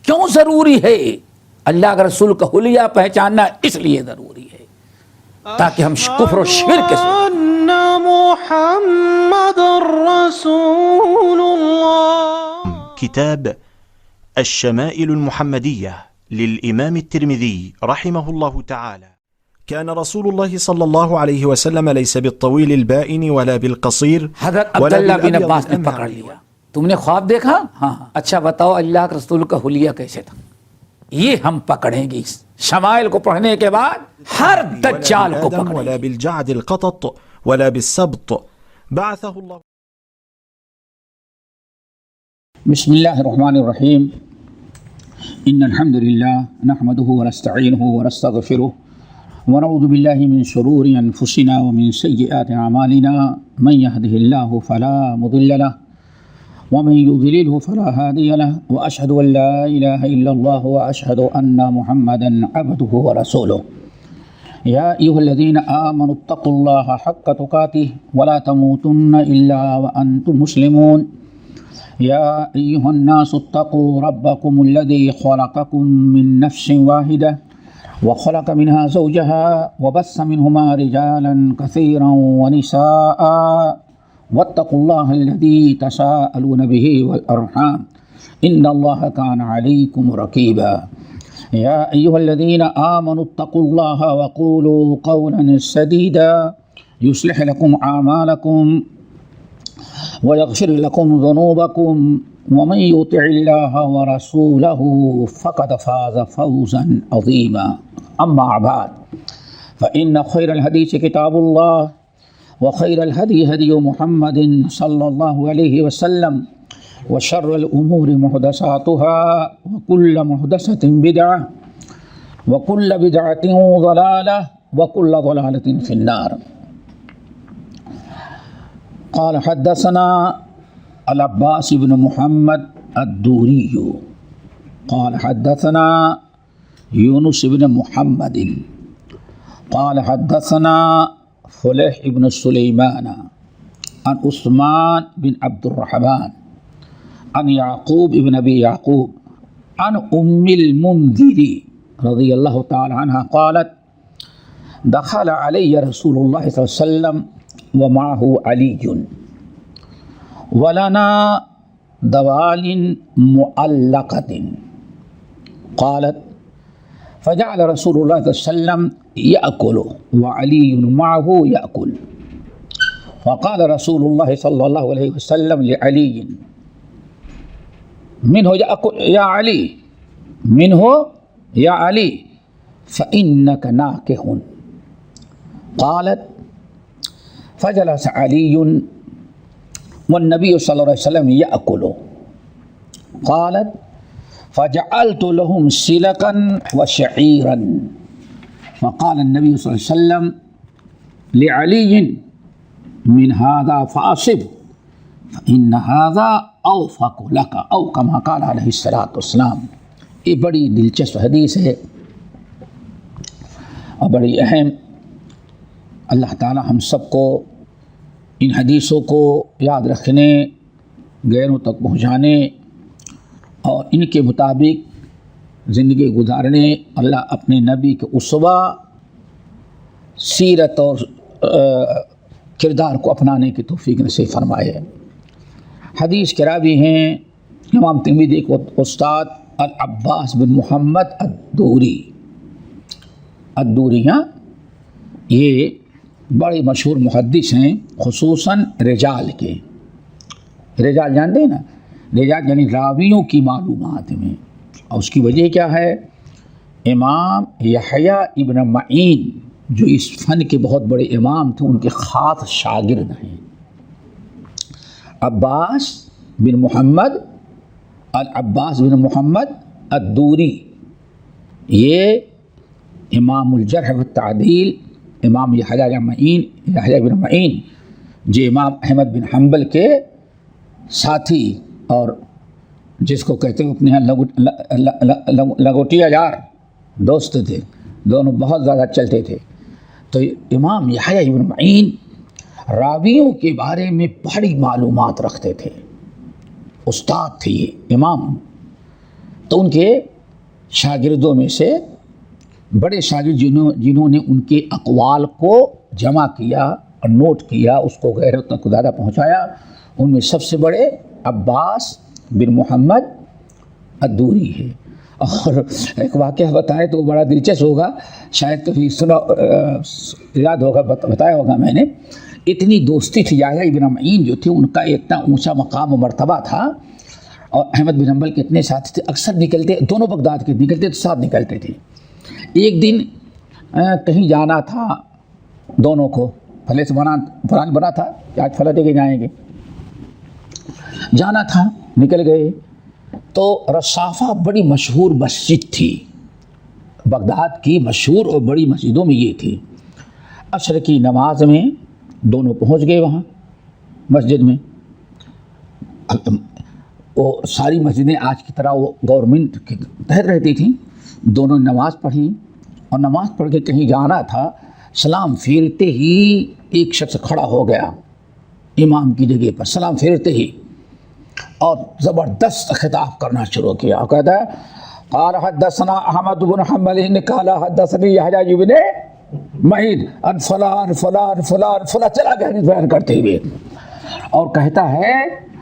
کیوں ضروری ہے؟ اللہ کے رسول کا حلیہ پہچاننا اس لیے ضروری ہے تاکہ ہم کفر و شرک سے محمد رسول الله. كتاب الشمائل المحمدية للإمام الترمذي رحمه الله تعالى. كان رسول الله صلى الله عليه وسلم ليس بالطويل البائن ولا بالقصير حضرت عبداللہ بن عباس نے پکڑ لیا. تم نے خواب دیکھا؟ ہاں. اچھا بتاؤ اللہ کے رسول کا حلیہ کیسے تھا؟ یہ ہم پکڑیں گے شمائل کو پڑھنے کے بعد ہر دجال کو پکڑیں ولا گے. بالجعد القطط ولا بالسبط بعثه الله. بسم الله الرحمن الرحيم. إن الحمد لله نحمده ونستعينه ونستغفره ونعوذ بالله من شرور أنفسنا ومن سيئات أعمالنا. من يهده الله فلا مضل له ومن يضلله فلا هادي له وأشهد أن لا إله إلا الله وأشهد أن محمدا عبده ورسوله. يا أيها الذين آمنوا اتقوا الله حق تقاته ولا تموتن إلا وأنتم مسلمون. يا أيها الناس اتقوا ربكم الذي خلقكم من نفس واحدة وخلق منها زوجها وبث منهما رجالا كثيرا ونساء واتقوا الله الذي تساءلون به والأرحام إن الله كان عليكم رقيبا. يا أيها الذين آمنوا اتقوا الله وقولوا قولا سديدا يصلح لكم أعمالكم ويغفر لكم ذنوبكم ومن يطع الله ورسوله فقد فاز فوزا عظيما. أما بعد فإن خير الحديث كتاب الله وخير الهدي هدي محمد صلى الله عليه وسلم وشر الأمور محدثاتها وكل محدثة بدعة وكل بدعة ضلالة وكل ضلالة في النار. قال حدثنا العباس بن محمد الدوري قال حدثنا يونس بن محمد قال حدثنا فليح بن سليمان عن عثمان بن عبد الرحمن عن يعقوب بن أبي يعقوب عن أم المنذر رضي الله تعالى عنها قالت دخل علي رسول الله صلى الله عليه وسلم ومعه علي ولنا دوال معلقة قالت فجعل رسول الله صلى الله عليه وسلم يأكل وعلي معه يأكل فقال رسول الله صلى الله عليه وسلم لعلي منه يأكل يا علي منه يا علي فإنك ناكح. قالت فجلس علي والنبي صلى الله عليه وسلم يأكل. قالت فجعلت لهم سلكا وشعيرا فقال النبي صلى الله عليه وسلم لعلي من هذا فأصب فإن هذا أوفق لك أو كما قال عليه الصلاة والسلام. یہ بڑی دلچسپ حدیث ہے اور بڑی اہم. اللہ تعالی ہم سب کو ان حدیثوں کو یاد رکھنے، غیروں تک پہنچانے اور ان کے مطابق زندگی گزارنے اللہ اپنے نبی کے اسوہ سیرت اور کردار کو اپنانے کی توفیق نصیب فرمائے. حدیث کے راوی ہیں امام ترمذی کے استاد العباس بن محمد الدوری. یہ بڑے مشہور محدث ہیں، خصوصاً رجال کے. رجال جانتے ہیں نا، رجال یعنی راویوں کی معلومات میں. اور اس کی وجہ کیا ہے؟ امام یحییٰ ابن معین جو اس فن کے بہت بڑے امام تھے، ان کے خاص شاگرد ہیں. عباس بن محمد العباس بن محمد الدوری، یہ امام الجرح والتعدیل، امام یحییٰ بن معین جو امام احمد بن حنبل کے ساتھی اور جس کو کہتے ہیں اپنے یہاں لگوٹیا یار دوست تھے، دونوں بہت زیادہ چلتے تھے. تو امام یحییٰ بن معین راویوں کے بارے میں بڑی معلومات رکھتے تھے، استاد تھے یہ امام. تو ان کے شاگردوں میں سے بڑے شاگرد جنہوں نے ان کے اقوال کو جمع کیا اور نوٹ کیا، اس کو غیروں تک زیادہ پہنچایا، ان میں سب سے بڑے عباس بن محمد الدوری ہے۔ اور ایک واقعہ بتائیں تو بڑا دلچسپ ہوگا، شاید کبھی سنا یاد ہوگا، بتایا ہوگا میں نے۔ اتنی دوستی تھی یحییٰ ابن معین جو تھے، ان کا اتنا اونچا مقام و مرتبہ تھا، اور احمد بن حنبل کے اتنے ساتھی تھے، اکثر نکلتے، دونوں بغداد کے نکلتے تو ساتھ نکلتے تھے۔ ایک دن کہیں جانا تھا دونوں کو، پھلے سے پلان بنا تھا کہ آج پھلا دے کے جائیں گے، جانا تھا، نکل گئے۔ تو رصافہ بڑی مشہور مسجد تھی، بغداد کی مشہور اور بڑی مسجدوں میں یہ تھی۔ عصر کی نماز میں دونوں پہنچ گئے وہاں مسجد میں۔ وہ ساری مسجدیں آج کی طرح وہ گورنمنٹ کے تحت رہتی تھیں۔ دونوں نے نماز پڑھی، اور نماز پڑھ کے کہیں جانا تھا، سلام پھیرتے ہی ایک شخص کھڑا ہو گیا امام کی جگہ پر، سلام پھیرتے ہی، اور زبردست خطاب کرنا شروع کیا، اور کہتا ہے قال حدثنا احمد بن حنبل قال حدثني يحيى بن معین ان فلان فلان فلان فلان، چلا گیا حدیث بیان کرتے ہوئے، اور کہتا ہے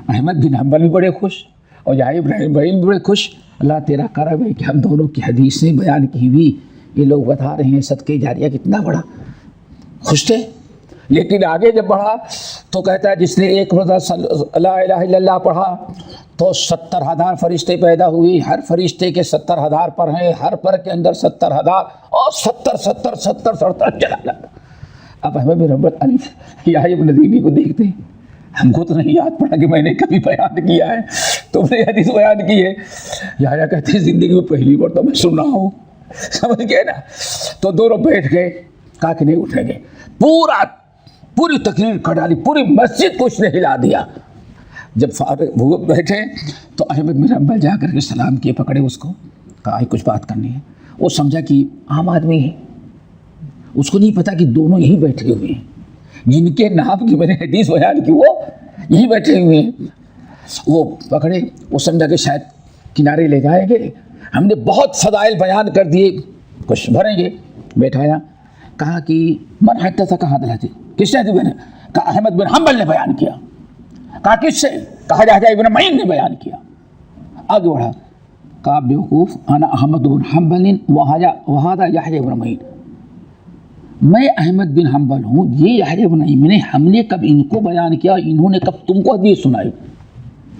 احمد بن حنبل بھی بڑے خوش اور یحییٰ بن معین بھی بڑے خوش، اللہ تیرا کرم ہے کہ ہم دونوں کی حدیثیں بیان کی ہوئی یہ لوگ بتا رہے ہیں، صدقے جاریہ کتنا بڑا، خوش تھے۔ لیکن آگے جب بڑھا تو کہتا ہے جس نے ایک مرتبہ لا الہ الا اللہ پڑھا تو 70,000 فرشتے پیدا ہوئی، ہر فرشتے کے 70,000 پر ہیں، ہر پر کے اندر 70,000 اور 70 چلا جاتا۔ اب احمد بن حنبل یحییٰ بن معین کو دیکھتے ہیں، ہم کو تو نہیں یاد پڑا کہ میں نے کبھی بیان کیا ہے، تم نے حدیث بیان کی ہے۔ یحییٰ کہتے ہیں زندگی میں پہلی بار تو میں سن رہا ہوں، سمجھ گئے نا۔ تو دونوں بیٹھ گئے، کہا کہ نہیں اٹھیں گے، پوری تقریر کر ڈالی، پوری مسجد کو اس نے ہلا دیا۔ جب فارغ وہ بیٹھے تو احمد بن حنبل جا کر کے سلام کیے، پکڑے اس کو، کہا کچھ بات کرنی ہے۔ وہ سمجھا کہ عام آدمی ہے، اس کو نہیں پتا کہ دونوں یہی بیٹھے ہوئے ہیں، جن کے نام کی میں نے حدیث بیان کی وہ یہی بیٹھے ہوئے ہیں۔ وہ پکڑے، وہ سمجھا کہ شاید کنارے لے جائیں گے، ہم نے بہت فضائل بیان کر دیے، کچھ بھریں گے۔ بیٹھایا، کہا کہ من حدثک ھذا الحدیث، کس نے بیان کہا احمد بن حنبل نے بیان کیا۔ کہا کس سے؟ کہا یحییٰ بن معین نے بیان کیا۔ آگے بڑھا، کہا بیوقوف انا احمد بن حنبل وھذا یحییٰ بن معین، میں احمد بن حنبل ہوں، یہ یحییٰ بن معین، ہم نے کب ان کو بیان کیا، انہوں نے کب تم کو حدیث سنائی۔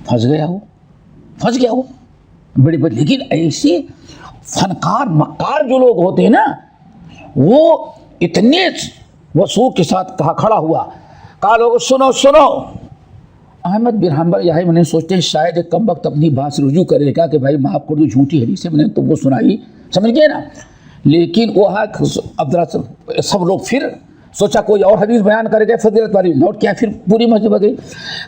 پھنس گیا وہ بڑے بڑے۔ لیکن ایسے فنکار مکار جو لوگ ہوتے ہیں نا، وہ اتنے وثوق کے ساتھ کہا، کھڑا ہوا، کہا لوگو سنو۔ احمد بن حنبل یحییٰ بن معین سوچتے ہیں شاید ایک کم وقت اپنی بات سے رجوع کرے گا کہ بھائی معاف کر دو، جھوٹی حدیث ہے میں نے تم کو سنائی، سمجھ گئے نا۔ لیکن وہ سب لوگ پھر سوچا کوئی اور حدیث بیان کرے گا فضیلت والی، لوٹ کیا پھر پوری مسجد گئی۔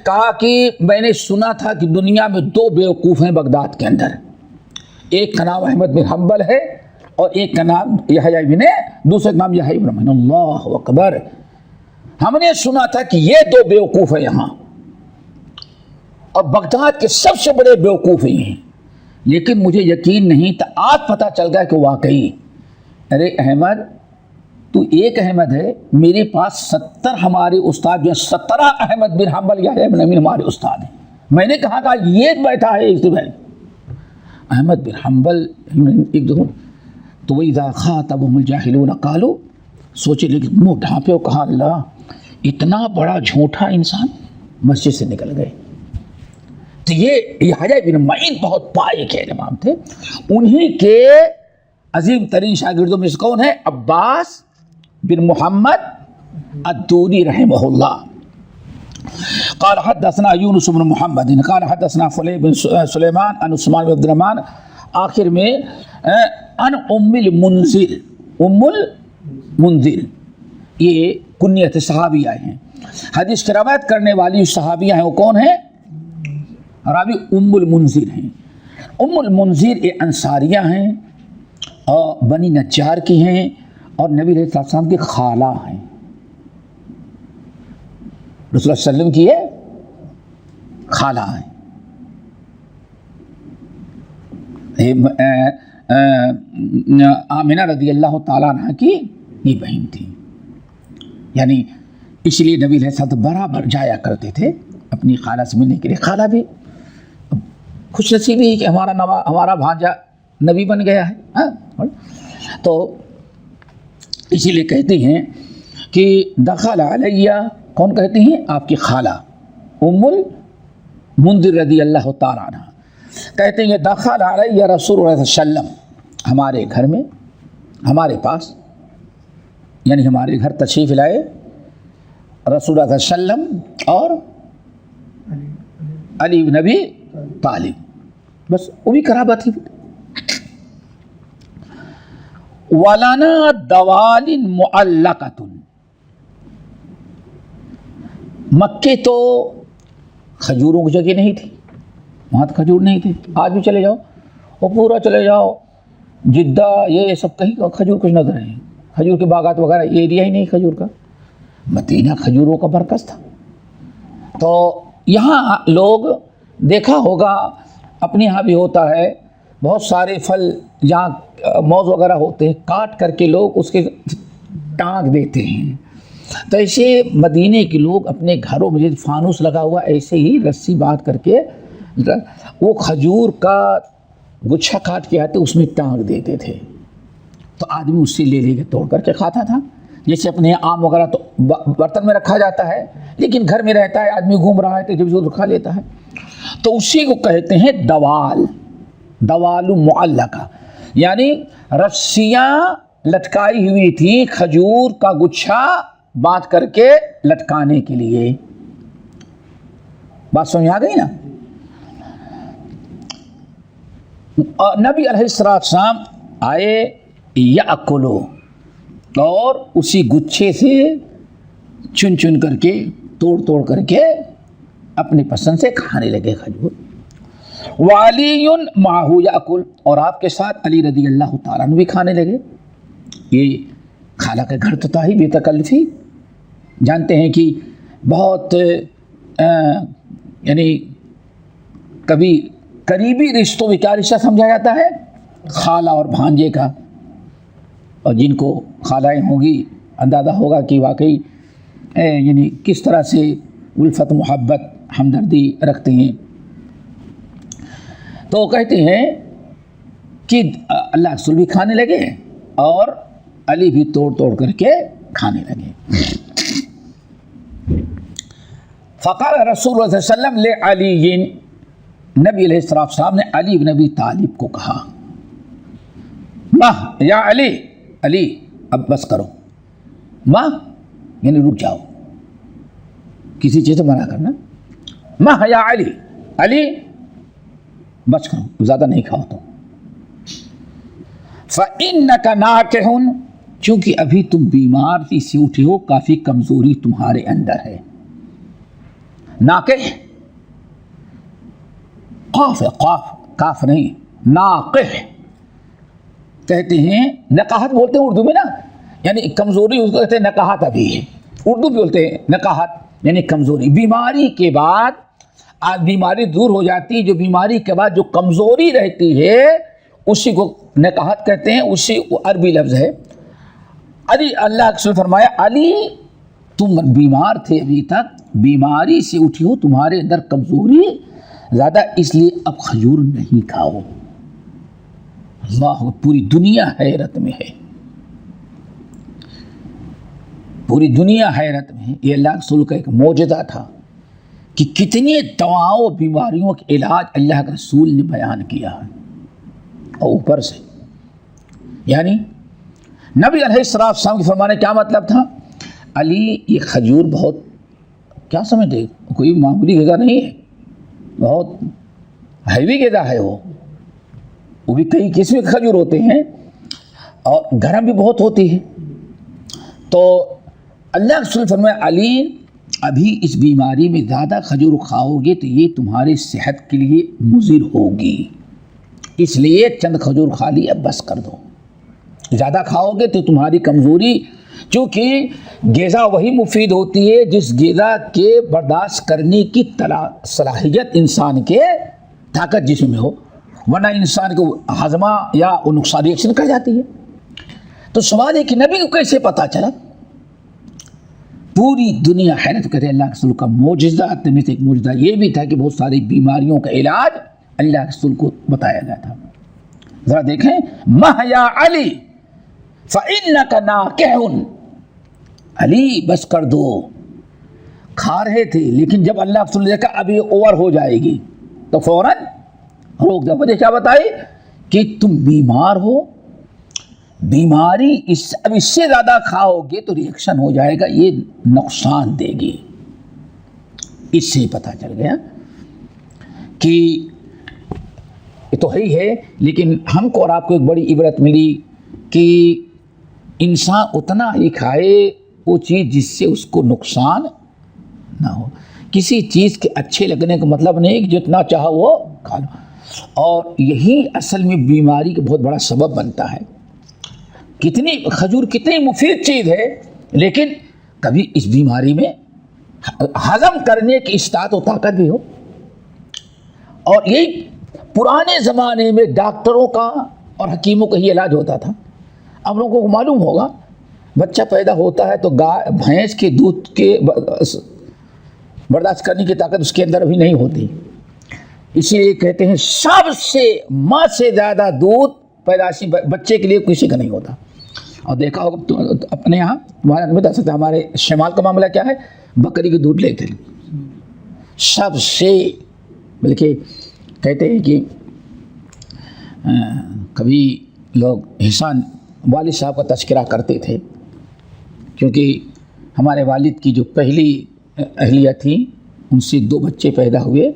کہا کہ میں نے سنا تھا کہ دنیا میں 2 بیوقوف ہیں بغداد کے اندر، ایک کا نام احمد بن حنبل ہے اور ایک کا نام یحییٰ دوسرے کا نام یحییٰ بن معین۔ اللہ اکبر، ہم نے سنا تھا کہ یہ 2 بیوقوف ہیں یہاں، اور بغداد کے سب سے بڑے بیوقوف ہی ہیں، لیکن مجھے یقین نہیں تھا، آج پتہ چل گیا کہ واقعی ارے احمد تو ایک احمد ہے، میرے پاس 70 ہمارے استاد جو ہیں، 17 احمد بن حنبل یحییٰ بن معین ہمارے استاد ہیں۔ میں نے کہا کہ یہ بیٹھا ہے اس میں احمد بن حنبل ایک دو، تو وَإِذَا خَاطَبَهُمُ الْجَاهِلُونَ قَالُوا، سوچے لیکن منہ ڈھانپے اور کہا اللہ اتنا بڑا جھوٹا انسان، مسجد سے نکل گئے۔ تو یہ یحییٰ بن معین بہت پائے کے امام تھے، انہی کے عظیم ترین شاگردوں میں سے کون ہے؟ عباس بن محمد الدوری رحمہ اللہ۔ قال حدثنا یونس بن محمد قال حدثنا فلیح بن سلیمان عن عثمان بن عبد الرحمن، آخر میں عن ام المنذر، یہ کنیت صحابیہ ہیں، حدیث کی روایت کرنے والی صحابیہ ہیں، وہ کون ہیں؟ راوی ام المنذر ہیں۔ ام المنذر یہ انصاریہ ہیں اور بنی نجار کی ہیں، اور نبی علیہ السلام کی خالہ ہیں، رسول اللہ صلی اللہ علیہ وسلم کی یہ خالہ ہیں۔ آمنہ رضی اللہ تعالیٰ عنہ کی یہ بہن تھی. یعنی اس لیے نبی علیہ السلام برابر جایا کرتے تھے اپنی خالہ سے ملنے کے لیے. خالہ بھی خوش نصیبی ہے کہ ہمارا بھانجا نبی بن گیا ہے. تو اسی لیے کہتے ہیں کہ دخل علیہ، کون کہتے ہیں؟ آپ کی خالہ ام المنذر رضی اللہ تعالیٰ عنہ کہتے ہیں دخل علیہ رسول اللہ صلی اللہ علیہ وسلم، ہمارے گھر میں، ہمارے پاس، یعنی ہمارے گھر تشریف لائے رسول اللہ صلی اللہ علیہ وسلم اور علی بن ابی طالب، بس وہ بھی قرابت ہی. وَلَنَا دَوَالٍ مُعَلَّقَةٌ، مکے تو کھجوروں کی جگہ نہیں تھی، وہاں تو کھجور نہیں تھے. آج بھی چلے جاؤ وہ پورا چلے جاؤ جدہ یہ سب کہیں کھجور کچھ نظر نہیں، کھجور کے باغات وغیرہ ایریا ہی نہیں کھجور کا. مدینہ کھجوروں کا مرکز تھا. تو یہاں لوگ دیکھا ہوگا، اپنے یہاں بھی ہوتا ہے، بہت سارے پھل جہاں موز وغیرہ ہوتے ہیں کاٹ کر کے لوگ اس کے ٹانگ دیتے ہیں. تو ایسے مدینے کے لوگ اپنے گھروں میں فانوس لگا ہوا ایسے ہی رسی باندھ کر کے وہ کھجور کا گچھا کاٹ کے آتے اس میں ٹانگ دیتے تھے. تو آدمی اس سے لے لے کے توڑ کر کے کھاتا تھا. جیسے اپنے آم وغیرہ تو برتن میں رکھا جاتا ہے، لیکن گھر میں رہتا ہے، آدمی گھوم رہا ہے تو جب سے کھا لیتا ہے. تو اسی کو کہتے ہیں دوال، دوال معلقہ، یعنی رسیاں لٹکائی ہوئی تھی کھجور کا گچھا باندھ کر کے لٹکانے کے لیے. بات سمجھ آ گئی نا؟ نبی علیہ السلام آئے یاکلو، اور اسی گچھے سے چن چن کر کے توڑ توڑ کر کے اپنی پسند سے کھانے لگے کھجور. وعلی معہو یاکل، اور آپ کے ساتھ علی رضی اللہ تعالیٰ عنہ بھی کھانے لگے. یہ خالہ کا گھر تو تھا ہی بے تکلفی. جانتے ہیں کہ بہت یعنی کبھی قریبی رشتوں میں کیا رشتہ سمجھا جاتا ہے؟ خالہ اور بھانجے کا. اور جن کو خالائیں ہوں گی اندازہ ہوگا کہ واقعی یعنی کس طرح سے الفت، محبت، ہمدردی رکھتے ہیں. تو کہتے ہیں کہ اللہ رسول بھی کھانے لگے اور علی بھی توڑ توڑ کر کے کھانے لگے. فقال رسول اللہ صلی اللہ علیہ وسلم لعلی، نبی علیہ السلام نے علی بن ابی طالب کو کہا، ماں یا علی، علی اب بس کرو. ماں یعنی رک جاؤ، کسی چیز سے منع کرنا. ماں یا علی، علی بس کرو، زیادہ نہیں کھاؤ تم. فَإِنَّكَ نَاكِحٌ، چونکہ ابھی تم بیمار سے اٹھے ہو، کافی کمزوری تمہارے اندر ہے. ناقح قاف ہے، قاف کاف نہیں، ناقح کہتے ہیں. نقاہت بولتے ہیں اردو میں نا، یعنی کمزوری اس کو کہتے ہیں نقاہت. ابھی ہے اردو بھی بولتے ہیں نقاہت یعنی کمزوری. بیماری کے بعد آج بیماری دور ہو جاتی ہے، جو بیماری کے بعد جو کمزوری رہتی ہے اسی کو نقاہت کہتے ہیں. اسی عربی لفظ ہے. علی، اللہ کے رسول فرمایا علی تم بیمار تھے، ابھی تک بیماری سے اٹھی ہو، تمہارے اندر کمزوری زیادہ، اس لیے اب کھجور نہیں کھاؤ. اللہ، پوری دنیا حیرت میں ہے، پوری دنیا حیرت میں ہے. یہ اللہ کے رسول کا ایک معجزہ تھا کہ کتنے دواؤں بیماریوں کے علاج اللہ کے رسول نے بیان کیا ہے. اور اوپر سے یعنی نبی علیہ السلام کے فرمانے کیا مطلب تھا؟ علی یہ کھجور بہت کیا سمجھتے، کوئی معمولی غذا نہیں ہے، بہت ہیوی غذا ہے. وہ بھی کئی قسم کے کھجور ہوتے ہیں اور گرم بھی بہت ہوتی ہے. تو اللہ کے رسول فرمایا علی ابھی اس بیماری میں زیادہ کھجور کھاؤ گے تو یہ تمہاری صحت کے لیے مضر ہوگی، اس لیے چند کھجور کھا لی، اب بس کر دو. زیادہ کھاؤ گے تو تمہاری کمزوری، چونکہ غذا وہی مفید ہوتی ہے جس غذا کے برداشت کرنے کی صلاحیت انسان کے طاقت جسم میں ہو. ورنہ انسان کو ہضمہ یا وہ نقصان ریئیکشن کر جاتی ہے۔ تو سوال ہے کہ نبی کو کیسے پتہ چلا؟ پوری دنیا حیرت کرے اللہ کے رسول کا معجزہ، میں سے ایک معجزہ یہ بھی تھا کہ بہت ساری بیماریوں کا علاج اللہ کے رسول کو بتایا گیا تھا۔ ذرا دیکھیں، مَهْ يَا عَلِي فَإِنَّكَ نَاكِحٌ، علی بس کر دو، کھا رہے تھے لیکن جب اللہ کے رسول نے دیکھا اب یہ اوور ہو جائے گی تو فوراً روک دیا۔ وجہ کیا بتائی کہ تم بیمار ہو، بیماری اب اس سے زیادہ کھاؤ گے تو ریئیکشن ہو جائے گا، یہ نقصان دے گی۔ اس سے ہی پتہ چل گیا کہ یہ تو ہی ہے، لیکن ہم کو اور آپ کو ایک بڑی عبرت ملی کہ انسان اتنا ہی کھائے وہ چیز جس سے اس کو نقصان نہ ہو۔ کسی چیز کے اچھے لگنے کا مطلب نہیں کہ جتنا چاہو وہ کھا لو، اور یہی اصل میں بیماری کا بہت بڑا سبب بنتا ہے۔ کھجور کتنی مفید چیز ہے، لیکن کبھی اس بیماری میں ہضم کرنے کی استطاعت و طاقت بھی ہو۔ اور یہی پرانے زمانے میں ڈاکٹروں کا اور حکیموں کا ہی علاج ہوتا تھا۔ اب لوگوں کو معلوم ہوگا بچہ پیدا ہوتا ہے تو بھینس کے دودھ کے برداشت کرنے کی طاقت اس کے اندر ابھی نہیں ہوتی، اسی لیے کہتے ہیں سب سے ماں سے زیادہ دودھ پیدائشی بچے کے لیے کسی کا نہیں ہوتا۔ اور دیکھا ہوگا اپنے یہاں تمہارے بتا سکتے ہیں، ہمارے شمال کا معاملہ کیا ہے، بکری کے دودھ لیتے ہیں سب سے، بلکہ کہتے ہیں کہ کبھی لوگ احسان والد صاحب کا تذکرہ کرتے تھے، کیونکہ ہمارے والد کی جو پہلی اہلیہ تھی ان سے 2 بچے پیدا ہوئے،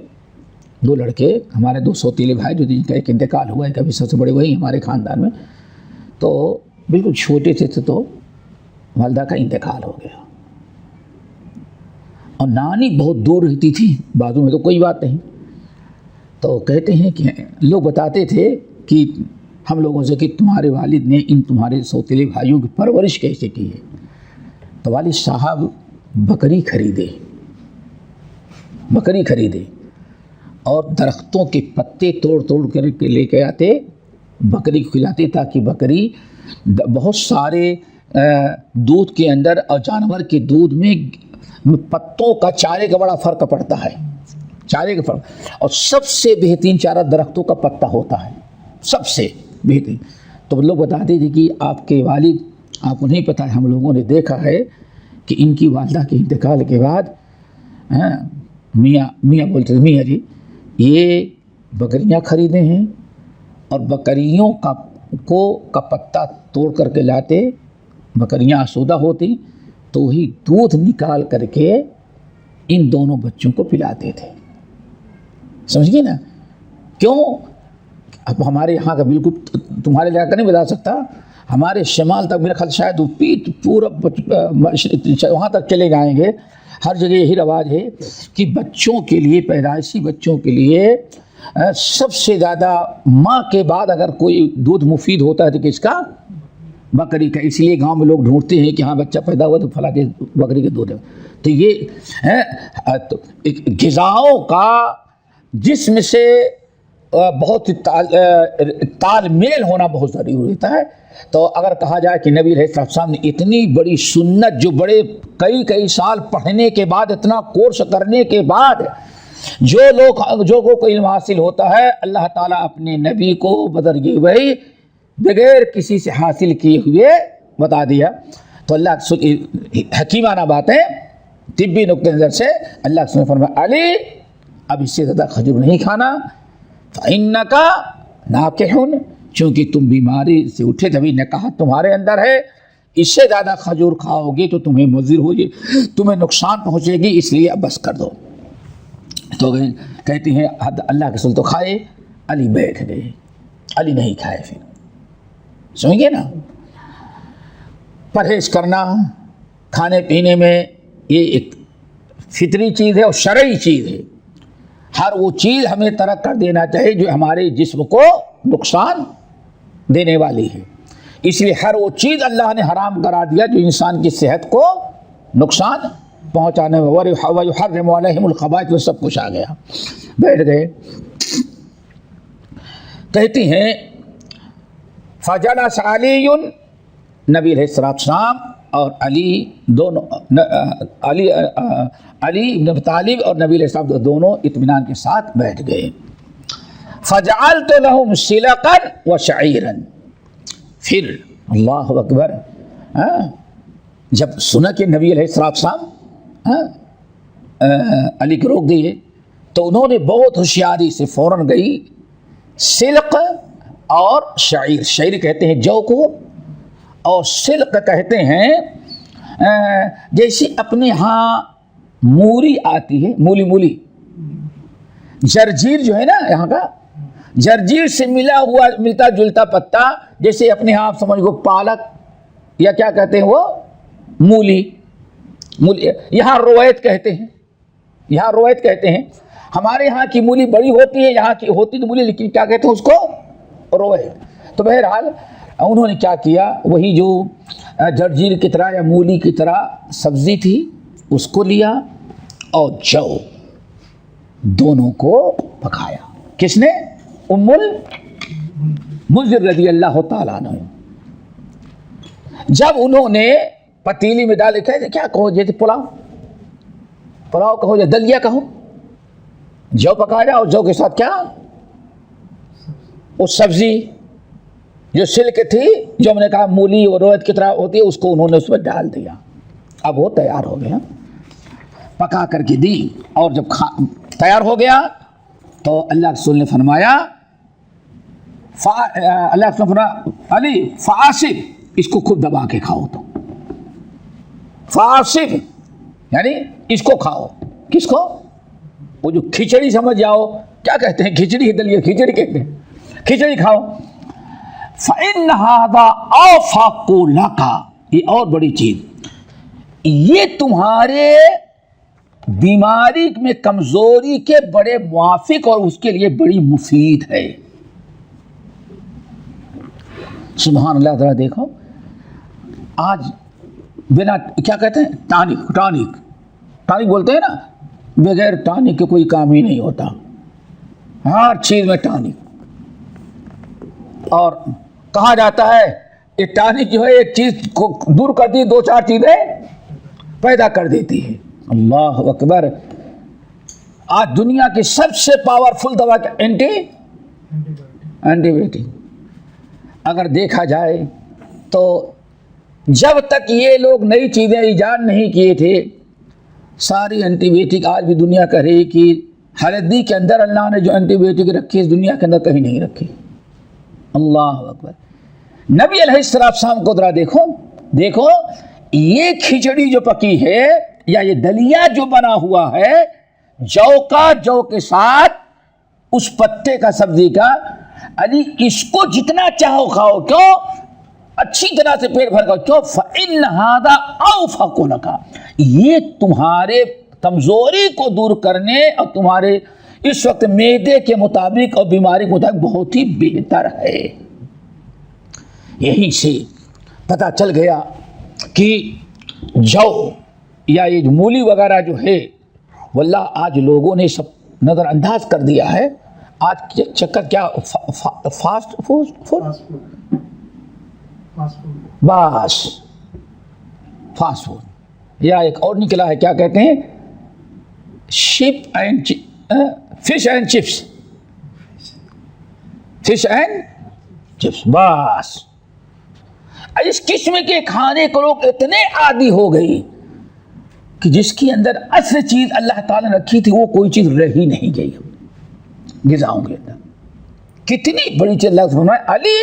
2 لڑکے، ہمارے 2 سوتیلے بھائی جو جن کا ایک انتقال ہوا ہے، کبھی سب سے بڑے وہی ہمارے خاندان میں، تو بالکل چھوٹے سے تھے تو والدہ کا انتقال ہو گیا، اور نانی بہت دور رہتی تھی، بازو میں تو کوئی بات نہیں۔ تو کہتے ہیں کہ لوگ بتاتے تھے کہ ہم لوگوں سے کہ تمہارے والد نے ان تمہارے سوتیلے بھائیوں کی پرورش کیسے کی ہے؟ تو والد صاحب بکری خریدے اور درختوں کے پتے توڑ کر کے لے کے آتے، بکری کو کھلاتے، تاکہ بکری بہت سارے دودھ کے اندر اور جانور کے دودھ میں پتوں کا چارے کا بڑا فرق پڑتا ہے، چارے کا فرق، اور سب سے بہترین چارہ درختوں کا پتا ہوتا ہے، سب سے بہترین۔ تو لوگ بتاتے تھے کہ آپ کے والد، آپ کو نہیں پتہ ہے، ہم لوگوں نے دیکھا ہے کہ ان کی والدہ کے انتقال کے بعد میاں بولتے تھے، میاں جی یہ بکریاں خریدے ہیں، اور بکریوں کا پتا توڑ کر کے لاتے، بکریاں آسودہ ہوتی تو وہی دودھ نکال کر کے ان دونوں بچوں کو پلاتے تھے۔ سمجھ گئے نا؟ کیوں؟ اب ہمارے یہاں کا بالکل تمہارے علاقہ نہیں بتا سکتا، ہمارے شمال تک میرا خیال شاید پورا وہاں تک چلے جائیں گے، ہر جگہ یہی رواج ہے کہ بچوں کے لیے، پیدائشی بچوں کے لیے سب سے زیادہ ماں کے بعد اگر کوئی دودھ مفید ہوتا ہے تو کس کا؟ بکری کا۔ اس لیے گاؤں میں لوگ ڈھونڈتے ہیں کہ ہاں بچہ پیدا ہوا تو فلاں کے بکری کے دودھ ہے۔ تو یہ غذاؤں کا جسم سے بہت تال میل ہونا بہت ضروری ہوتا ہے۔ تو اگر کہا جائے کہ نبی علیہ السلام نے اتنی بڑی سنت، جو بڑے کئی سال پڑھنے کے بعد، اتنا کورس کرنے کے بعد جو کو علم حاصل ہوتا ہے، اللہ تعالیٰ اپنے نبی کو بدرگی وحی بغیر کسی سے حاصل کیے ہوئے بتا دیا۔ تو اللہ حکیمانہ باتیں طبی نقطۂ نظر سے اللہ کے رسول نے فرمایا علی اب اس سے زیادہ کھجور نہیں کھانا، فَإِنَّكَ نَاكِحٌ، چونکہ تم بیماری سے اٹھے، تبھی نکاحت تمہارے اندر ہے، اس سے زیادہ کھجور کھاؤ گے تو تمہیں مضر ہوگی، تمہیں نقصان پہنچے گی، اس لیے اب بس کر دو۔ تو کہتے ہیں اللہ کے رسول تو کھائے، علی بیٹھ گئے، علی نہیں کھائے۔ پھر سمجھ گئے نا؟ پرہیز کرنا کھانے پینے میں یہ ایک فطری چیز ہے اور شرعی چیز ہے۔ ہر وہ چیز ہمیں ترک کر دینا چاہیے جو ہمارے جسم کو نقصان دینے والی ہے، اس لیے ہر وہ چیز اللہ نے حرام کرا دیا جو انسان کی صحت کو نقصان پہنچانے میں، وَيُحَرِّمُ عَلَيْهِمُ الْخَبَائِثَ، وہ سب کچھ آ گیا۔ بیٹھ گئے کہتی ہیں فجلس علی، نبی علیہ السلام اور علی دونوں، علی ابن ابی طالب اور نبی علیہ السلام دونوں اطمینان کے ساتھ بیٹھ گئے. فجعلت لهم سلقا وشعيرا، پھر اللہ اکبر جب سنا کہ نبی علیہ السلام علی کو روک دیے تو انہوں نے بہت ہوشیاری سے فوراً گئی سلق اور شعیر، شعیر کہتے ہیں جو کو، اور سلق کہتے ہیں جیسے اپنے ہاں مولی آتی ہے، مولی جرجیر جو ہے نا یہاں کا، جرجیر سے ملتا جلتا پتا، جیسے اپنے ہاں آپ سمجھ گو پالک یا کیا کہتے ہیں وہ مولی، یہاں رویت کہتے ہیں، یہاں رویت کہتے ہیں. ہمارے یہاں کی مولی بڑی ہوتی ہے، یہاں کی ہوتی تو مولی، لیکن کیا کہتے ہیں اس کو رویت. تو بہرحال انہوں نے کیا کیا، وہی جو جرجیر کی طرح یا مولی کی طرح سبزی تھی اس کو لیا اور جو دونوں کو پکایا. کس نے؟ ام المنذر رضی اللہ تعالیٰ عنہ. جب انہوں نے پتیلی میں ڈالے، کہتے کیا کہو، جیسے پلاؤ کہو یا دلیا کہو، جو پکایا اور جو کے ساتھ کیا، وہ سبزی جو سلک تھی، جو میں نے کہا مولی اور رویت کی طرح ہوتی ہے، اس کو انہوں نے اس میں ڈال دیا. اب وہ تیار ہو گیا، پکا کر کے دی، اور جب تیار ہو گیا تو اللہ رسول نے فرمایا، اللہ رسول نے فرمایا علی فاصب، اس کو خود دبا کے کھاؤ. تو فاصب یعنی اس کو کھاؤ. کس کو؟ وہ جو کھچڑی سمجھ جاؤ، کیا کہتے ہیں کھچڑی، دلیہ کھچڑی کہتے ہیں، کھچڑی کھاؤ. فَإِنَّ هَذَا أَوْفَقُ لَكَ، یہ اور بڑی چیز، یہ تمہارے بیماری میں کمزوری کے بڑے موافق اور اس کے لیے بڑی مفید ہے. سبحان اللہ. ذرا دیکھو آج بنا کیا کہتے ہیں ٹانک بولتے ہیں نا، بغیر ٹانک کے کوئی کام ہی نہیں ہوتا، ہر چیز میں ٹانک. اور کہا جاتا ہے یہ ٹانک جو ہے ایک چیز کو دور کرتی ہے، دو چار چیزیں پیدا کر دیتی ہے. اللہ اکبر. آج دنیا کی سب سے پاورفل دوا کیا؟ Antibiotic. اگر دیکھا جائے تو جب تک یہ لوگ نئی چیزیں ایجاد نہیں کیے تھے، ساری اینٹی بائیوٹک آج بھی دنیا کہہ رہی کہ ہلدی کے اندر اللہ نے جو اینٹی بائیوٹک رکھی اس دنیا کے اندر کہیں نہیں رکھی. اللہ اکبر. نبی علیہ السلام کو ذرا دیکھو یہ کھچڑی جو پکی ہے یا یہ دلیا جو بنا ہوا ہے جو کے ساتھ اس پتے کا سبزی کا، علی اس کو جتنا چاہو کھاؤ، کیوں؟ اچھی طرح سے پیٹ بھر کر. کیوں؟ فَإِنَّ هَذَا أَوْفَقُ لَكَ، یہ تمہارے کمزوری کو دور کرنے اور تمہارے اس وقت معدے کے مطابق اور بیماری کے مطابق بہت ہی بہتر ہے. یہیں سے پتہ چل گیا کہ جو یا یہ مولی وغیرہ جو ہے، واللہ آج لوگوں نے سب نظر انداز کر دیا ہے. آج چکر کیا فاسٹ فوڈ، بس فاسٹ فوڈ، یا ایک اور نکلا ہے کیا کہتے ہیں فش اینڈ چپس. بس اس قسم کے کھانے کو لوگ اتنے عادی ہو گئی کہ جس کے اندر اصل چیز اللہ تعالیٰ نے رکھی تھی وہ کوئی چیز رہ ہی نہیں گئی غذاؤں کے اندر. کتنی بڑی چیز اللہ فرمائے، علی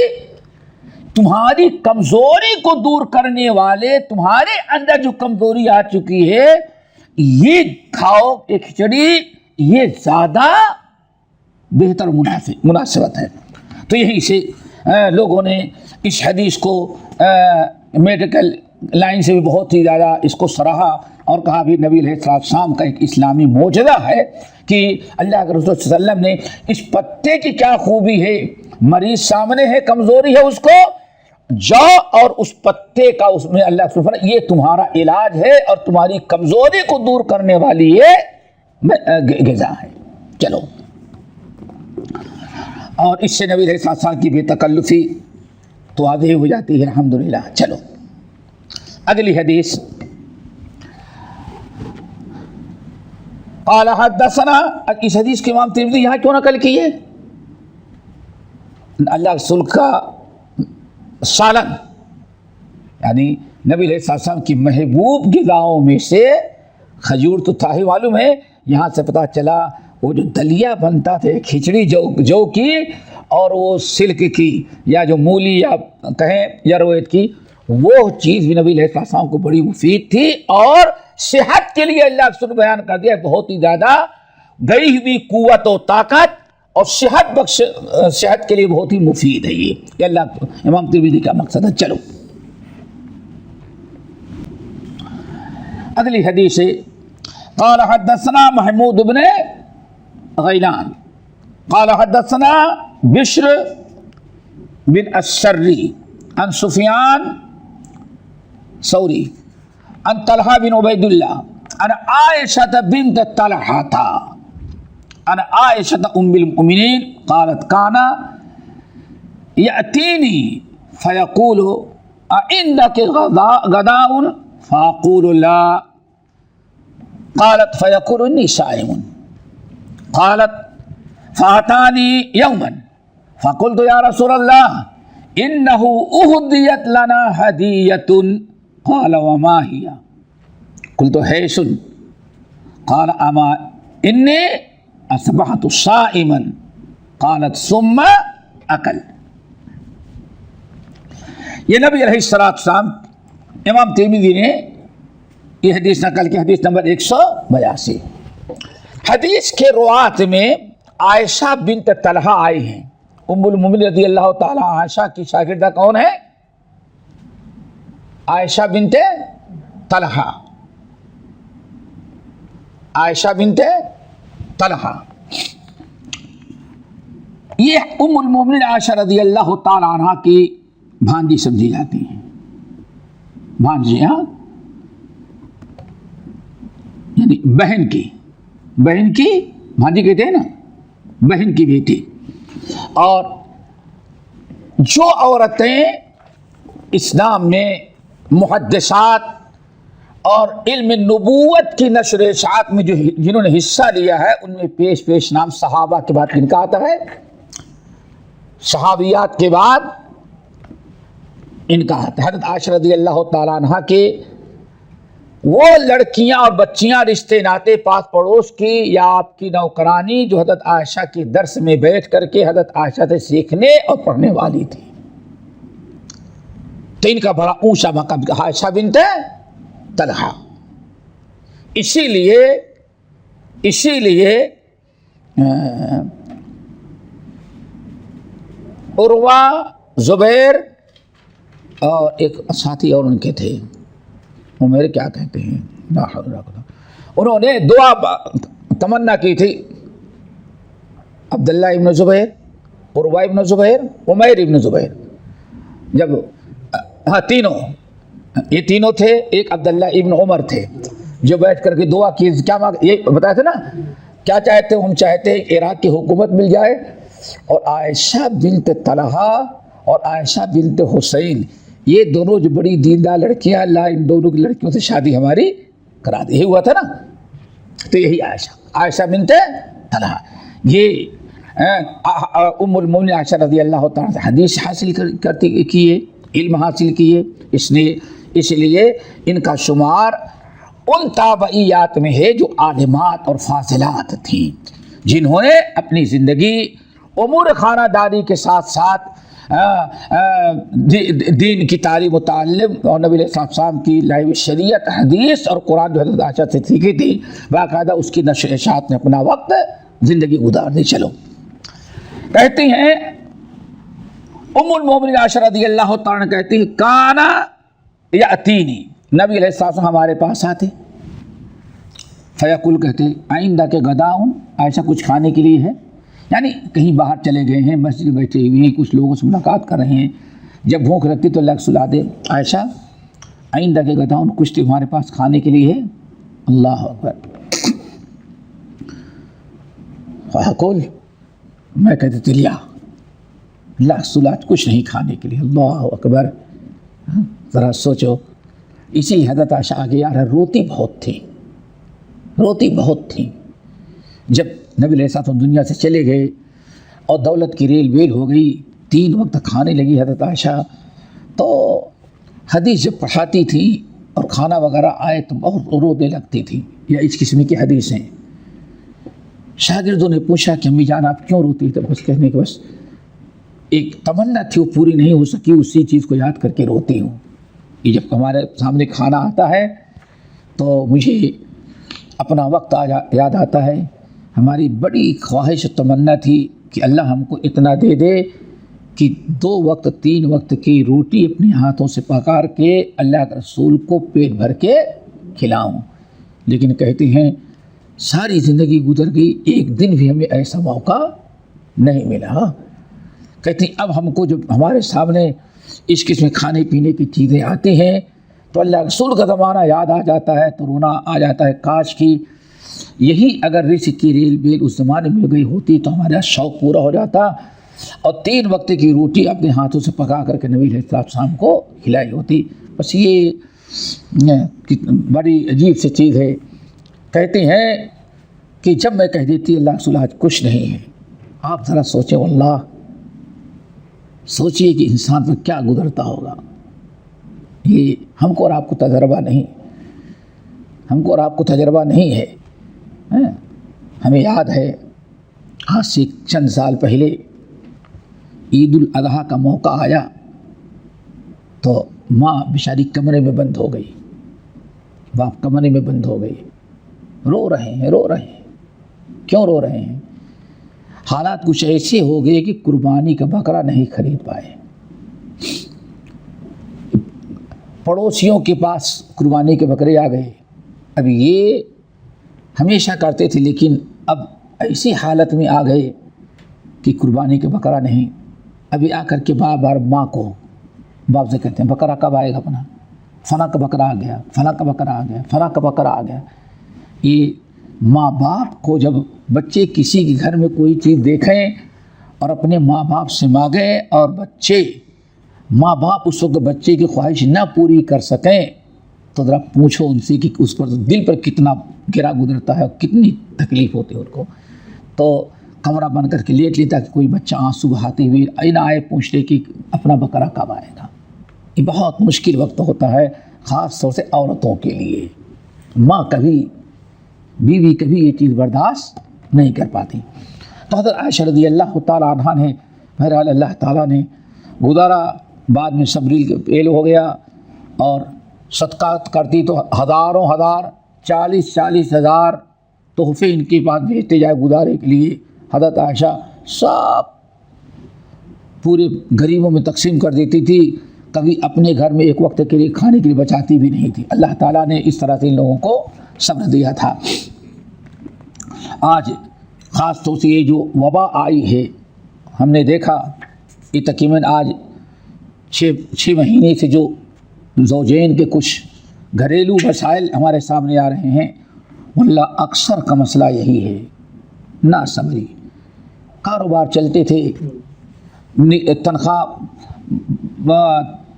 تمہاری کمزوری کو دور کرنے والے، تمہارے اندر جو کمزوری آ چکی ہے یہ کھاؤ، یہ کھچڑی، یہ زیادہ بہتر مناسبت ہے. تو یہیں سے لوگوں نے اس حدیث کو میڈیکل لائن سے بھی بہت ہی زیادہ اس کو سراہا اور کہا بھی نبی علیہ السلام کا ایک اسلامی معجزہ ہے کہ اللہ کے رسول صلی اللہ علیہ وسلم نے اس پتے کی کیا خوبی ہے. مریض سامنے ہے، کمزوری ہے، اس کو جاؤ اور اس پتے کا اس میں اللہ کے رسول یہ تمہارا علاج ہے اور تمہاری کمزوری کو دور کرنے والی یہ غذا ہے. چلو اور اس سے نبی علیہ السلام کی بے تکلفی تو واضح ہو جاتی ہے الحمدللہ۔ چلو اگلی حدیث، قال حدثنا، اس حدیث کے امام ترمذی یہاں کیوں نقل کیے؟ اللہ رسول کا سالن، یعنی نبی علیہ السلام کی محبوب غذاؤں میں سے کھجور تو تھا ہی معلوم ہے، یہاں سے پتہ چلا وہ جو دلیا بنتا تھا کھچڑی جو کی اور وہ سلک کی یا جو مولی یا کہیں یا رویت کی، وہ چیز بھی نبی علیہ السلام کو بڑی مفید تھی اور صحت کے لیے اللہ رسول بیان کر دیا بہت ہی زیادہ گئی ہوئی قوت و طاقت اور صحت کے لیے بہت ہی مفید ہے یہ اللہ امام ترمذی کا مقصد ہے۔ چلو اگلی حدیث ہے، قال حدثنا محمود بن غیلان قال حدثنا بشر بن السری عن سفیان ثوری عن طلحہ بن عبید اللہ عن عائشہ بنت طلحہ عن عائشہ ام المؤمنین قالت کانا یأتینی فیقول اعندک غداء فاقول لا قالت فیقول انی صائم قالت فاتانی یوما فقلت یا رسول اللہ انه اہدیت لنا ہدیۃ قال وما ہی قلت حیث قال اما انی اصبحت صائما قالت ثم اکل۔ یہ نبی علیہ السلام امام ترمذی نے یہ حدیث نقل کی، حدیث نمبر 182۔ حدیث کے روات میں عائشہ بنت طلحہ آئی ہیں۔ ام المؤمنین رضی اللہ تعالی عائشہ کی شاگردہ کون ہے؟ عائشہ بنت طلحہ، عائشہ بنت طلحہ، یہ ام المؤمنین عائشہ رضی اللہ تعالی عنہ کی بھانجی سمجھی جاتی ہیں۔ بھانجی، ہاں، یعنی بہن کی بھانجی کہتے ہیں نا، بہن کی بیٹی۔ اور جو عورتیں اسلام میں محدثات اور علم نبوت کی نشر و اشاعت میں جنہوں نے حصہ لیا ہے، ان میں پیش نام صحابہ کے بعد ان کا آتا ہے، صحابیات کے بعد ان کا آتا ہے۔ حضرت عائشہ رضی اللہ تعالیٰ عنہ کے وہ لڑکیاں اور بچیاں رشتے ناتے پاس پڑوس کی یا آپ کی نوکرانی جو حضرت عائشہ کے درس میں بیٹھ کر کے حضرت عائشہ سے سیکھنے اور پڑھنے والی تھی، تو ان کا بڑا اونچا مقام عائشہ بنت طلحہ۔ اسی لیے عروہ، زبیر اور ایک ساتھی اور ان کے تھے، عمر کیا کہتے ہیں، انہوں نے دعا تمنا کی تھی، عبداللہ ابن زبیر، عروہ ابن زبیر، عمیر ابن زبیر، جب یہ تینوں تھے، ایک عبداللہ ابن عمر تھے، جو بیٹھ کر کے دعا کی، کیا یہ بتایا تھا نا، کیا چاہتے ہم چاہتے ہیں عراق کی حکومت مل جائے اور عائشہ بنت طلحہ اور عائشہ بنت حسین یہ دونوں جو بڑی دیندار لڑکیاں، اللہ ان دونوں کی لڑکیوں سے شادی ہماری کرا دی، یہی ہوا تھا نا۔ تو یہی عائشہ بنت طلحہ، یہ ام المؤمنین عائشہ رضی اللہ تعالیٰ سے حدیث حاصل کیے، علم حاصل کیے، اس لیے ان کا شمار ان تابعیات میں ہے جو عالمات اور فاضلات تھیں، جنہوں نے اپنی زندگی امور خانہ داری کے ساتھ ساتھ دین کی تعلیم و تعلم اور نبی علیہ السلام کی لائیو شریعت، حدیث اور قرآن جو حضرت عائشہ سے سیکھی تھی، باقاعدہ اس کی نشر و اشاعت میں اپنا وقت زندگی گزار دی۔ چلو کہتی ہیں ام المؤمنین عائشہ رضی اللہ تعالیٰ کہتی ہے کانا یأتینی، نبی علیہ السلام ہمارے پاس آتے، فیقول کہتے آئندہ کے غداؤن، عائشہ کچھ کھانے کے لیے ہے، یعنی کہیں باہر چلے گئے ہیں، مسجد میں بیٹھے ہوئے ہیں، کچھ لوگوں سے ملاقات کر رہے ہیں، جب بھوک لگتی تو اللہ سلا دے، عائشہ آئندہ کے غداؤن، کچھ تو ہمارے پاس کھانے کے لیے ہے۔ اللہ اکبر۔ فیقول، میں کہتے تلیا، رسول آج کچھ نہیں کھانے کے لیے، اللہ اکبر. ذرا سوچو. اسی حضرت عائشہ آگے یار روتی بہت تھی، روتی بہت تھی. جب نبی علیہ السلام دنیا سے چلے گئے اور دولت کی ریل ویل ہو گئی، 3 وقت کھانے لگی حضرت عائشہ، تو حدیث جب پڑھاتی تھی اور کھانا وغیرہ آئے تو بہت رونے لگتی تھی. یا اس قسم کی حدیثیں. شاگردوں نے پوچھا کہ امی جان آپ کیوں روتی؟ تو بس کہنے کہ بس ایک تمنا تھی وہ پوری نہیں ہو سکی، اسی چیز کو یاد کر کے روتی ہوں. یہ جب ہمارے سامنے کھانا آتا ہے تو مجھے اپنا وقت یاد آتا ہے. ہماری بڑی خواہش و تمنا تھی کہ اللہ ہم کو اتنا دے دے کہ 2 وقت 3 وقت کی روٹی اپنے ہاتھوں سے پکا کے اللہ کے رسول کو پیٹ بھر کے کھلاؤں. لیکن کہتے ہیں ساری زندگی گزر گئی، ایک دن بھی ہمیں ایسا موقع نہیں ملا. کہتے ہیں اب ہم کو جب ہمارے سامنے اس قسم کھانے پینے کی چیزیں آتی ہیں تو اللہ کے رسول کا زمانہ یاد آ جاتا ہے تو رونا آ جاتا ہے. کاش کی یہی اگر رزق کی ریل بیل اس زمانے میں گئی ہوتی تو ہمارا شوق پورا ہو جاتا اور 3 وقت کی روٹی اپنے ہاتھوں سے پکا کر کے نبی علیہ السلام کو کھلائی ہوتی. بس یہ بڑی عجیب سی چیز ہے. کہتے ہیں کہ جب میں کہہ دیتی اللہ رسول آج کچھ نہیں ہے، آپ ذرا سوچیں، واللہ سوچئے کہ انسان پر کیا گزرتا ہوگا. یہ ہم کو اور آپ کو تجربہ نہیں، ہم کو اور آپ کو تجربہ نہیں ہے. ہمیں یاد ہے آج سے چند سال پہلے عید الاضحیٰ کا موقع آیا تو ماں بیچاری کمرے میں بند ہو گئی، باپ کمرے میں بند ہو گئی. رو رہے ہیں، رو رہے ہیں. کیوں رو رہے ہیں؟ حالات کچھ ایسے ہو گئے کہ قربانی کا بکرا نہیں خرید پائے. پڑوسیوں کے پاس قربانی کے بکرے آ گئے. اب یہ ہمیشہ کرتے تھے لیکن اب ایسی حالت میں آ گئے کہ قربانی کے بکرا نہیں. ابھی آ کر کے بار بار ماں کو باپ سے کہتے ہیں بکرا کب آئے گا اپنا، فلاں کا بکرا آ گیا، فلاں کا بکرا آ گیا، فلاں کا بکرا آ گیا. یہ ماں باپ کو جب بچے کسی کے گھر میں کوئی چیز دیکھیں اور اپنے ماں باپ سے مانگیں اور ماں باپ اس وقت بچے کی خواہش نہ پوری کر سکیں تو ذرا پوچھو ان سے کہ اس پر دل پر کتنا گرا گزرتا ہے اور کتنی تکلیف ہوتی ہے ان کو. تو کمرہ بند کر کے لیٹ لیتا کہ کوئی بچہ آنسو بہاتے ہوئے نہ آئے پوچھتے کہ اپنا بکرا کب آئے گا. یہ بہت مشکل وقت ہوتا ہے خاص طور سے عورتوں کے لیے. ماں کبھی، بیوی کبھی یہ چیز برداشت نہیں کر پاتی. تو حضرت عائشہ رضی اللہ تعالیٰ عنہ نے بہرحال اللہ تعالیٰ نے گزارا. بعد میں سبریل پیل ہو گیا اور صدقات کرتی تو ہزاروں ہزار 40 ہزار تحفے ان کے پاس بھیجتے جائے گزارے کے لیے. حضرت عائشہ سب پورے غریبوں میں تقسیم کر دیتی تھی، کبھی اپنے گھر میں ایک وقت کے لیے کھانے کے لیے بچاتی بھی نہیں تھی. اللہ تعالیٰ نے اس طرح سے ان لوگوں کو صبر دیا تھا. آج خاص طور سے یہ جو وبا آئی ہے ہم نے دیکھا یہ تقریباً آج 6 مہینے سے جو زوجین کے کچھ گھریلو مسائل ہمارے سامنے آ رہے ہیں، واللہ اکثر کا مسئلہ یہی ہے نا صبری. کاروبار چلتے تھے، تنخواہ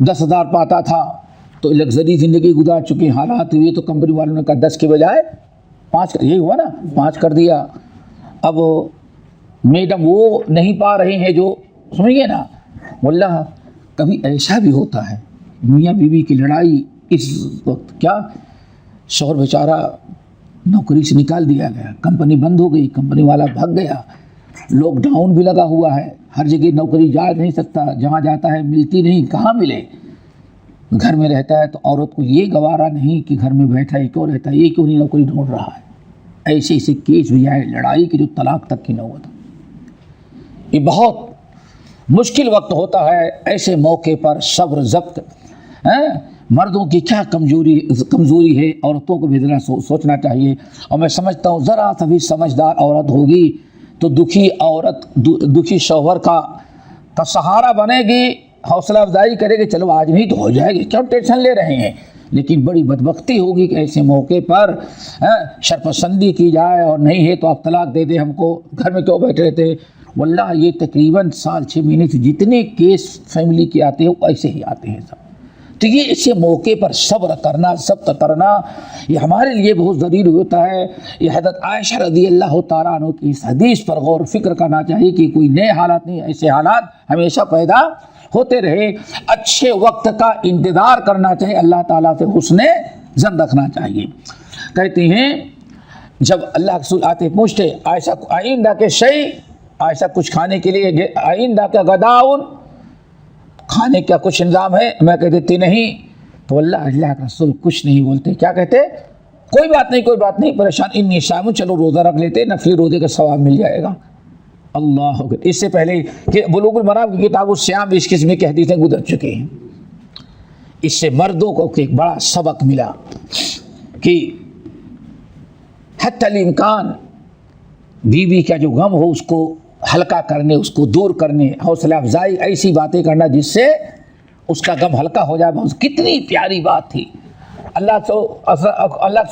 10,000 پاتا تھا تو لگژری زندگی گزار چکے. حالات ہوئے تو کمپنی والوں نے کہا 10 کے بجائے 5، یہی ہوا نا 5 کر دیا. اب میڈم وہ نہیں پا رہے ہیں جو سمجھیے نا. واللہ کبھی ایسا بھی ہوتا ہے میاں بیوی کی لڑائی. اس وقت کیا شوہر بیچارہ نوکری سے نکال دیا گیا، کمپنی بند ہو گئی، کمپنی والا بھاگ گیا، لاک ڈاؤن بھی لگا ہوا ہے، ہر جگہ نوکری جا نہیں سکتا، جہاں جاتا ہے ملتی نہیں، کہاں ملے. گھر میں رہتا ہے تو عورت کو یہ گوارا نہیں کہ گھر میں بیٹھا ہے کیوں رہتا ہے، یہ کیوں نہیں نوکری ڈھونڈ رہا ہے. ایسے ایسے کیس بھی آئے لڑائی کی جو طلاق تک کی نوبت. یہ بہت مشکل وقت ہوتا ہے. ایسے موقع پر صبر ضبط. مردوں کی کیا کمزوری ہے، عورتوں کو بھی ذرا سوچنا چاہیے. اور میں سمجھتا ہوں ذرا سا بھی سمجھدار عورت ہوگی تو دکھی شوہر کا سہارا بنے گی، حوصلہ افزائی کرے گی، چلو آج نہیں تو ہو جائے گی، کیوں ٹینشن لے رہے ہیں. لیکن بڑی بدبختی ہوگی کہ ایسے موقع پر شرپسندی کی جائے اور نہیں ہے تو آپ طلاق دے دیں، ہم کو گھر میں کیوں بیٹھے رہتے. واللہ یہ تقریباً سال 6 مہینے سے جتنے کیس فیملی کے آتے ہیں وہ ایسے ہی آتے ہیں سب. تو یہ اسے موقع پر صبر کرنا، ضبط کرنا، یہ ہمارے لیے بہت ضروری ہوتا ہے. یہ حضرت عائشہ رضی اللہ تعالیٰ عنہ کی اس حدیث پر غور و فکر کرنا چاہیے کہ کوئی نئے حالات نہیں، ایسے حالات ہمیشہ پیدا ہوتے رہے. اچھے وقت کا انتظار کرنا چاہیے، اللہ تعالیٰ سے حسن ظن رکھنا چاہیے. کہتے ہیں جب اللہ کے رسول آتے پوچھتے عائشہ آئندہ کے شیء، عائشہ کچھ کھانے کے لیے آئندہ کا غداؤن، کھانے کا کچھ انتظام ہے؟ میں کہہ دیتی نہیں. تو اللہ کے رسول کچھ نہیں بولتے، کیا کہتے؟ کوئی بات نہیں، کوئی بات نہیں، پریشان انی صائم، چلو روزہ رکھ لیتے، نفلی روزے کا ثواب مل جائے گا. اللہ اکبر. اس سے پہلے کہ بلوغ المرام کی کتاب الصیام اس قسم کی حدیثیں گزر چکی ہیں. اس سے مردوں کو ایک بڑا سبق ملا کہ حتی الامکان بیوی کا جو غم ہو اس کو ہلکا کرنے، اس کو دور کرنے، حوصلہ افزائی، ایسی باتیں کرنا جس سے اس کا غم ہلکا ہو جائے. بہت کتنی پیاری بات تھی. اللہ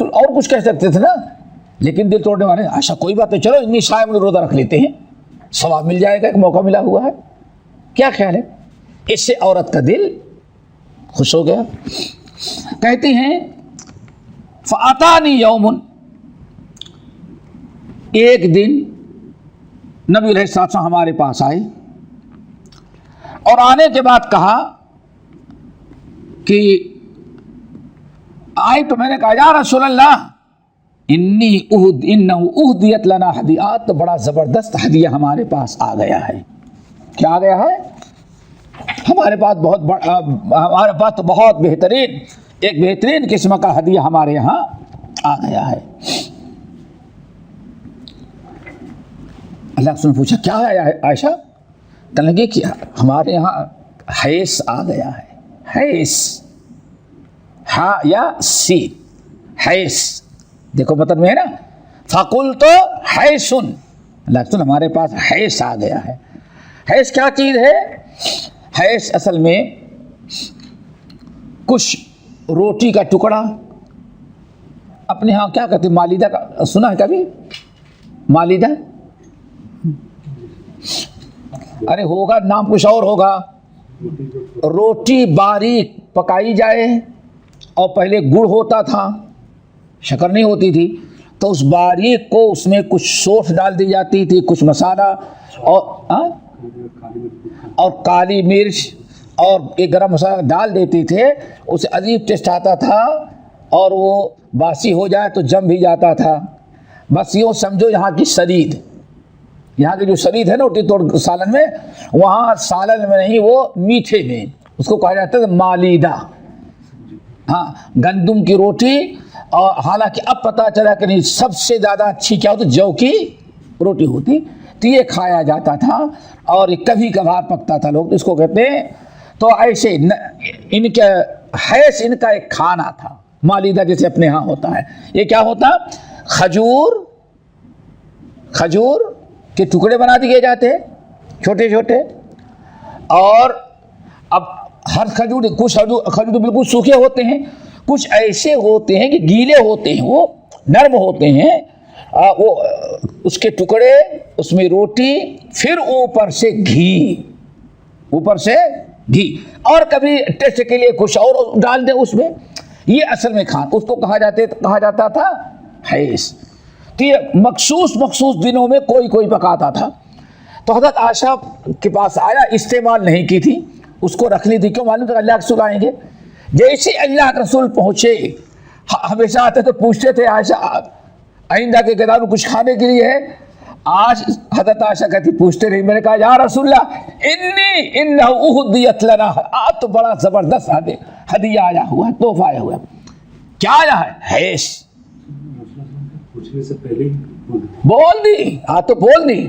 اور کچھ کہہ سکتے تھے نا، لیکن دل توڑنے والے عائشہ کوئی بات نہیں، چلو انی صائم، روزہ رکھ لیتے ہیں، ثواب مل جائے گا، ایک موقع ملا ہوا ہے. کیا خیال ہے؟ اس سے عورت کا دل خوش ہو گیا. کہتے ہیں فَأَتَانِي يَوْمٌ، ایک دن نبی علیہ السلام ہمارے پاس آئے اور آنے کے بعد کہا کہ آئے تو میں نے کہا یا رسول اللہ انہو اہدیت لنا ہدیات، تو بڑا زبردست ہدیہ ہمارے پاس آ گیا ہے. کیا آ گیا ہے؟ ہمارے پاس تو بہت بہترین، ایک بہترین قسم کا ہدیہ ہمارے یہاں آ گیا ہے. اللہ کے رسول نے پوچھا کیا ہے عائشہ؟ کہنے لگے کہ ہمارے یہاں حیث آ گیا ہے. حیث، ہا یا سی، حیث دیکھو مطلب میں ہے نا. فَقُلْتُ حَيْثٌ، اللہ کے رسول ہمارے پاس حیث آ گیا ہے. حیث کیا چیز ہے؟ حیث اصل میں کچھ روٹی کا ٹکڑا، اپنے ہاں کیا کہتے ہیں مالیدہ کا، سنا ہے کبھی مالیدہ؟ ارے ہوگا نام کچھ اور ہوگا. روٹی باریک پکائی جائے اور پہلے گڑ ہوتا تھا، شکر نہیں ہوتی تھی، تو اس باریک کو اس میں کچھ سونف ڈال دی جاتی تھی، کچھ مسالہ اور کالی مرچ اور ایک گرم مسالہ ڈال دیتے تھے. اسے عجیب ٹیسٹ آتا تھا اور وہ باسی ہو جائے تو جم بھی جاتا تھا. بس یوں سمجھو یہاں کی سرید، یہاں کی جو سرید ہے نا روٹی توڑ سالن میں، وہاں سالن میں نہیں، وہ میٹھے میں، اس کو کہا جاتا ہے مالیدہ. ہاں گندم کی روٹی. اور حالانکہ اب پتہ چلا کہ نہیں سب سے زیادہ اچھی کیا ہوتی، جو کی روٹی ہوتی. تو یہ کھایا جاتا تھا اور یہ کبھی کبھار پکتا تھا، لوگ اس کو کہتے ہیں. تو ایسے ان کے حیث ان کا ایک کھانا تھا مالیدہ، جیسے اپنے ہاں ہوتا ہے. یہ کیا ہوتا؟ کھجور کے ٹکڑے بنا دیے جاتے چھوٹے چھوٹے، اور اب ہر کھجور، کچھ کھجور بالکل سوکھے ہوتے ہیں، کچھ ایسے ہوتے ہیں کہ گیلے ہوتے ہیں، وہ نرم ہوتے ہیں. وہ اس کے ٹکڑے، اس میں روٹی، پھر اوپر سے گھی، اور کبھی ٹیسٹ کے لیے کچھ اور ڈال دیں اس میں. یہ اصل میں کھانا، اس کو کہا جاتا تھا حیث. تو یہ مخصوص دنوں میں کوئی پکاتا تھا. تو حضرت عائشہ کے پاس آیا، استعمال نہیں کی تھی، اس کو رکھ لی تھی. کیوں؟ معلوم تھا اللہ کے رسول آئیں گے. جیسے اللہ کے رسول پہنچے، ہمیشہ آتے تو پوچھتے تھے عائشہ آئندہ کے گداروں کچھ کھانے کے لیے ہے؟ آج حضرت عائشہ کہتی پوچھتے رہی. میں نے کہا یا رسول اللہ انہ اہدیت لنا، آج تو بڑا زبردست ہدیہ آیا ہوا ہے، تحفہ آیا ہوا ہے. کیا آیا ہے؟ حیث. پوچھنے سے پہلے بول دی، آج تو بول دی.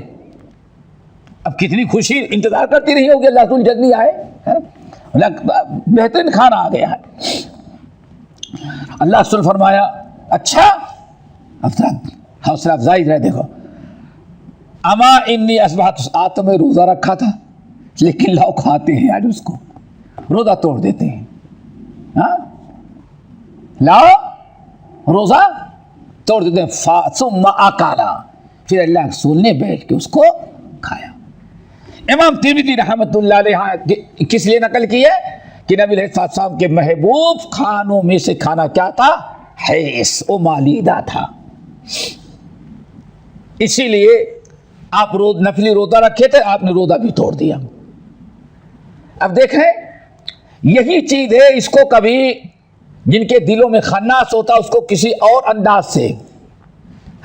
اب کتنی خوشی انتظار کرتی رہی ہوگی اللہ رسول جلدی آئے، بہترین کھانا آ گیا ہے. اللہ رسول فرمایا اچھا، حوصلہ افزائی رہے. دیکھو اما انی اصبحت، آج تو میں روزہ رکھا تھا لیکن لاؤ کھاتے ہیں، آج اس کو روزہ توڑ دیتے ہیں. ہاں لاؤ روزہ توڑ دیتے ہیں. ثم اکلا، پھر اللہ رسول نے بیٹھ کے اس کو کھایا. امام ترمذی رحمۃ اللہ علیہ کس لیے نقل کی ہے کہ نبی علیہ السلام کے محبوب کھانوں میں سے کھانا کیا تھا؟ حیث، وہ مالیدہ تھا، اسی لیے آپ نفلی روزہ رکھے تھے، آپ نے روزہ بھی توڑ دیا۔ اب دیکھیں یہی چیز ہے، اس کو کبھی جن کے دلوں میں خناس ہوتا اس کو کسی اور انداز سے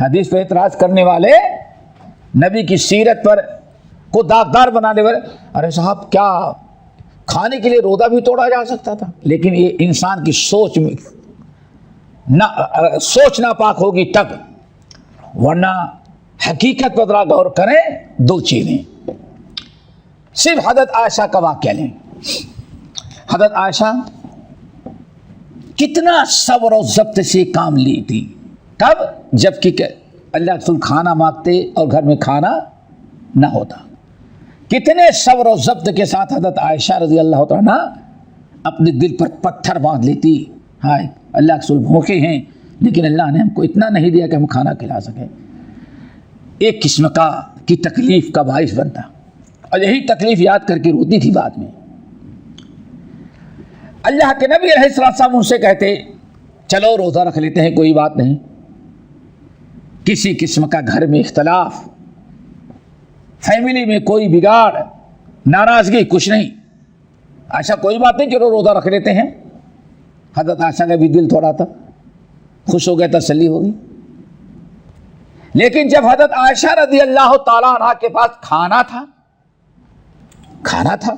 حدیث پہ اعتراض کرنے والے، نبی کی سیرت پر کو داغدار بنانے والے، ارے صاحب کیا کھانے کے لیے روزہ بھی توڑا جا سکتا تھا؟ لیکن یہ انسان کی سوچ میں سوچ ناپاک ہوگی تب، ورنہ حقیقت پر ذرا غور کریں۔ دو چیزیں، صرف حضرت عائشہ کا واقعہ لیں۔ حضرت عائشہ کتنا صبر و ضبط سے کام لی تھی، کب؟ جب کہ اللہ رسول کھانا مانگتے اور گھر میں کھانا نہ ہوتا، کتنے صبر و ضبط کے ساتھ حضرت عائشہ رضی اللہ تعالیٰ اپنے دل پر پتھر باندھ لیتی، ہائے اللہ رسول بھوکے ہیں لیکن اللہ نے ہم کو اتنا نہیں دیا کہ ہم کھانا کھلا سکیں، ایک قسم کی تکلیف کا باعث بنتا، اور یہی تکلیف یاد کر کے روتی تھی بعد میں۔ اللہ کے نبی علیہ السلام ان سے کہتے چلو روزہ رکھ لیتے ہیں، کوئی بات نہیں، کسی قسم کا گھر میں اختلاف، فیملی میں کوئی بگاڑ، ناراضگی کچھ نہیں، عائشہ کوئی بات نہیں، چلو روزہ رکھ لیتے ہیں۔ حضرت عائشہ کا بھی دل تھوڑا تھا، خوش ہو گیا، تسلی ہوگی۔ لیکن جب حضرت عائشہ رضی اللہ تعالیٰ عنہ کے پاس کھانا تھا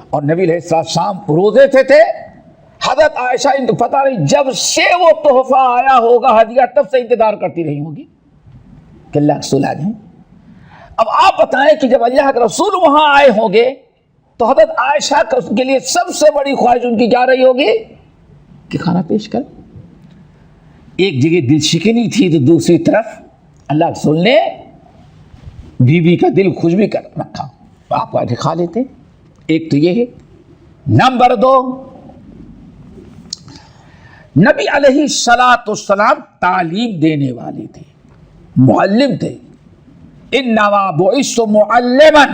اور نبی علیہ السلام روزے سے تھے، حضرت عائشہ پتہ نہیں جب سے وہ تحفہ آیا ہوگا ہدیہ، تب سے انتظار کرتی رہی ہوگی کہ اللہ رسول آ جائیں۔ اب آپ بتائیں کہ جب اللہ کے رسول وہاں آئے ہوں گے تو حضرت عائشہ کے لیے سب سے بڑی خواہش ان کی کیا رہی ہوگی کہ کھانا پیش کر۔ ایک جگہ دل شکنی تھی تو دوسری طرف اللہ کے رسول نے بیوی کا دل خوش بھی کر رکھا، آپ آگے کھا لیتے۔ ایک تو یہ ہے۔ نمبر 2، نبی علیہ السلام تعلیم دینے والے تھے، معلم تھے۔ انما بعثت معلما،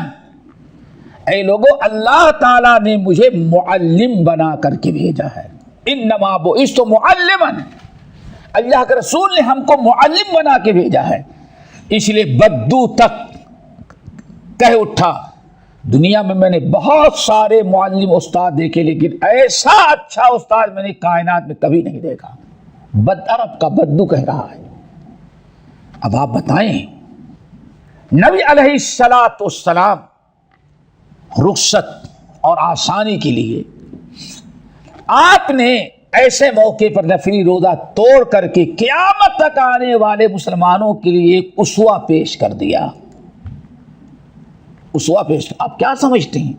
اے لوگوں اللہ تعالیٰ نے مجھے معلم بنا کر کے بھیجا ہے۔ انما بعثت معلما، اللہ کے رسول نے ہم کو معلم بنا کے بھیجا ہے۔ اس لیے بدو تک کہہ اٹھا دنیا میں نے بہت سارے معلم استاد دیکھے لیکن ایسا اچھا استاد میں نے کائنات میں کبھی نہیں دیکھا۔ بد عرب کا بدو کہہ رہا ہے۔ اب آپ بتائیں نبی علیہ السلام رخصت اور آسانی کے لیے آپ نے ایسے موقع پر نفلی روزہ توڑ کر کے قیامت تک آنے والے مسلمانوں کے لیے ایک اسوہ پیش کر دیا۔ اسوہ پیش، آپ کیا سمجھتے ہیں؟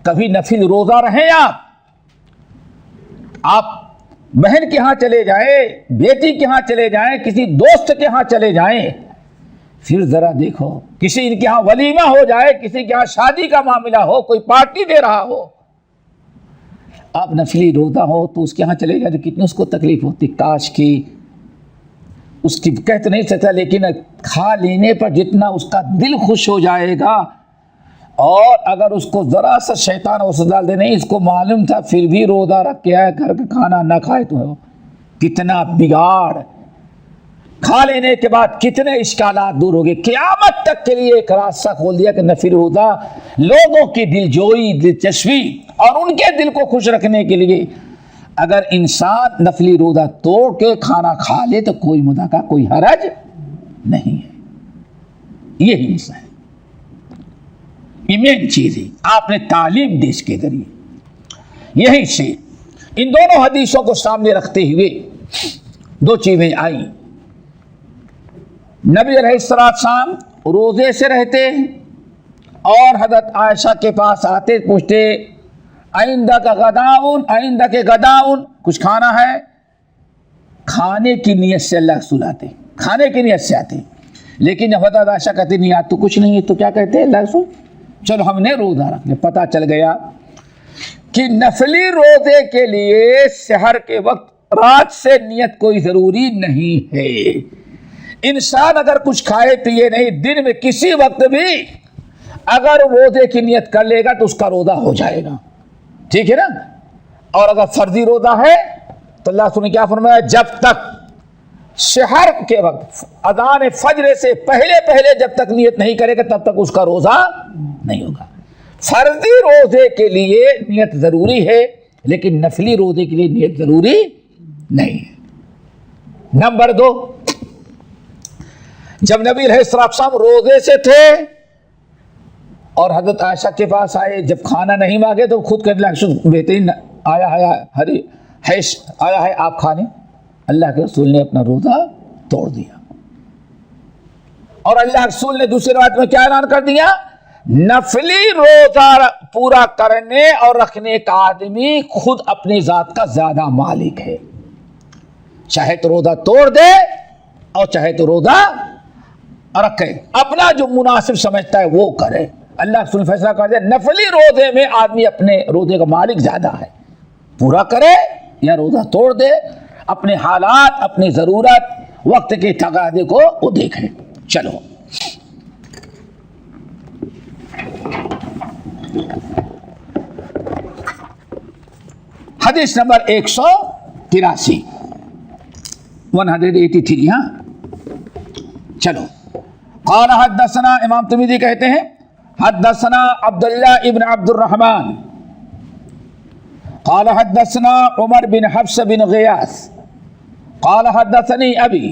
کبھی نفل روزہ رہیں آپ بہن کے ہاں چلے جائیں، بیٹی کے ہاں چلے جائیں، کسی دوست کے ہاں چلے جائیں، پھر ذرا دیکھو کسی ان کے ہاں ولیمہ ہو جائے، کسی کے ہاں شادی کا معاملہ ہو، کوئی پارٹی دے رہا ہو، آپ نفلی روزہ ہو تو اس کے ہاں چلے جائیں تو کتنی اس کو تکلیف ہوتی، کاش کی اس کی کہہ تو نہیں سکتا لیکن کھا لینے پر جتنا اس کا دل خوش ہو جائے گا، اور اگر اس کو ذرا سا شیطان وسوسہ ڈال دے، نہیں اس کو معلوم تھا پھر بھی روزہ رکھ کے آئے، گھر کا کھانا نہ کھائے تو کتنا بگاڑ، کھا لینے کے بعد کتنے اشکالات دور ہو گئے۔ قیامت تک کے لیے ایک راستہ کھول دیا کہ نفل روزہ لوگوں کی دل جوئی، دلچسپی اور ان کے دل کو خوش رکھنے کے لیے اگر انسان نفلی روزہ توڑ کے کھانا کھا لے تو کوئی مدعا، کوئی حرج نہیں ہے۔ یہی مسئلہ ہے، یہ مین چیز ہے۔ آپ نے تعلیم دی اس کے ذریعے، یہی سے ان دونوں حدیثوں کو سامنے رکھتے ہوئے دو چیزیں آئیں۔ نبی علیہ السلام روزے سے رہتے اور حضرت عائشہ کے پاس آتے، پوچھتے آئندہ کا غداؤن، آئندہ کے غداؤن، کچھ کھانا ہے؟ کھانے کی نیت سے اللہ رسول آتے، کھانے کی نیت سے آتے، لیکن جب حضرت عائشہ کہتے نہیں آج تو کچھ نہیں ہے تو کیا کہتے اللہ رسول چلو ہم نے روزہ رکھ لیا۔ پتہ چل گیا کہ نفلی روزے کے لیے سحر کے وقت رات سے نیت کوئی ضروری نہیں ہے۔ انسان اگر کچھ کھائے پیے نہیں، دن میں کسی وقت بھی اگر روزے کی نیت کر لے گا تو اس کا روزہ ہو جائے گا، ٹھیک ہے نا؟ اور اگر فرضی روزہ ہے تو اللہ سنے کیا فرمایا، جب تک سحر کے وقت اذان فجر سے پہلے جب تک نیت نہیں کرے گا تب تک اس کا روزہ نہیں ہوگا۔ فرضی روزے کے لیے نیت ضروری ہے لیکن نفلی روزے کے لیے نیت ضروری نہیں ہے۔ نمبر 2، جب نبی علیہ السلام روزے سے تھے اور حضرت عائشہ کے پاس آئے، جب کھانا نہیں مانگے تو خود کہنے لگے بہترین آیا ہے آپ کھانے، اللہ کے رسول نے اپنا روزہ توڑ دیا۔ اور اللہ کے رسول نے دوسری روایت میں کیا اعلان کر دیا، نفلی روزہ پورا کرنے اور رکھنے کا آدمی خود اپنی ذات کا زیادہ مالک ہے، چاہے تو روزہ توڑ دے اور چاہے تو روزہ رکھے، اپنا جو مناسب سمجھتا ہے وہ کرے۔ اللہ کے رسول نے فیصلہ کر دیا نفلی روزے میں آدمی اپنے روزے کا مالک زیادہ ہے، پورا کرے یا روزہ توڑ دے، اپنے حالات، اپنی ضرورت، وقت کے تقاضے کو وہ دیکھیں۔ چلو حدیث نمبر 183 183 ہاں، چلو۔ قال حدثنا، امام ترمذی کہتے ہیں حدثنا عبداللہ ابن عبد الرحمن قال حدثنا عمر بن حفص بن غیاث قال حدثني ابي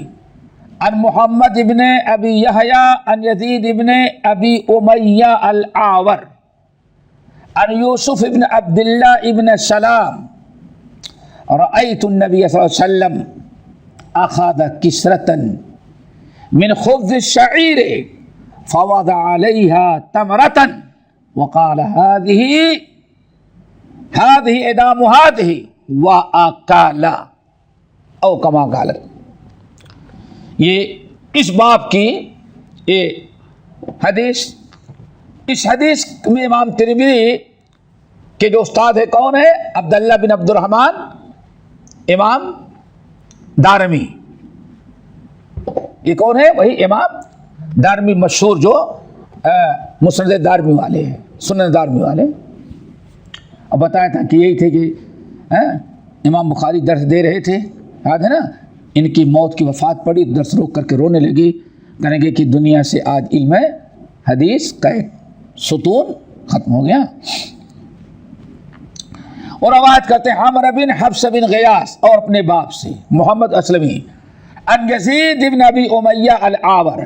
عن محمد بن ابي يحيى عن يزيد بن ابي اميه الاعور عن يوسف بن عبد الله بن سلام رأيت النبي صلى الله عليه وسلم اخذ كسرة من خبز الشعير فوضع عليها تمرة وقال هذه ادام هذه وأكل او كما قال۔ یہ اس باب کی حدیث، اس حدیث میں امام ترمذی کے جو استاد ہے کون ہے، عبداللہ بن عبد الرحمن امام دارمی۔ یہ کون ہے؟ وہی امام دارمی، مشہور جو مسند دارمی والے ہیں، سنن دارمی والے۔ اب بتایا تھا کہ یہی تھے کہ امام بخاری درس دے رہے تھے، یاد ہے نا، ان کی موت کی وفات پڑی، درس روک کر کے رونے لگی، کہیں گے کہ دنیا سے آج علم حدیث کا ایک ستون ختم ہو گیا۔ اور روایت کرتے ہیں عمر بن حفص بن غیاث، اور اپنے باپ سے محمد اسلمی، ان یزید ابن ابی امیہ العاور،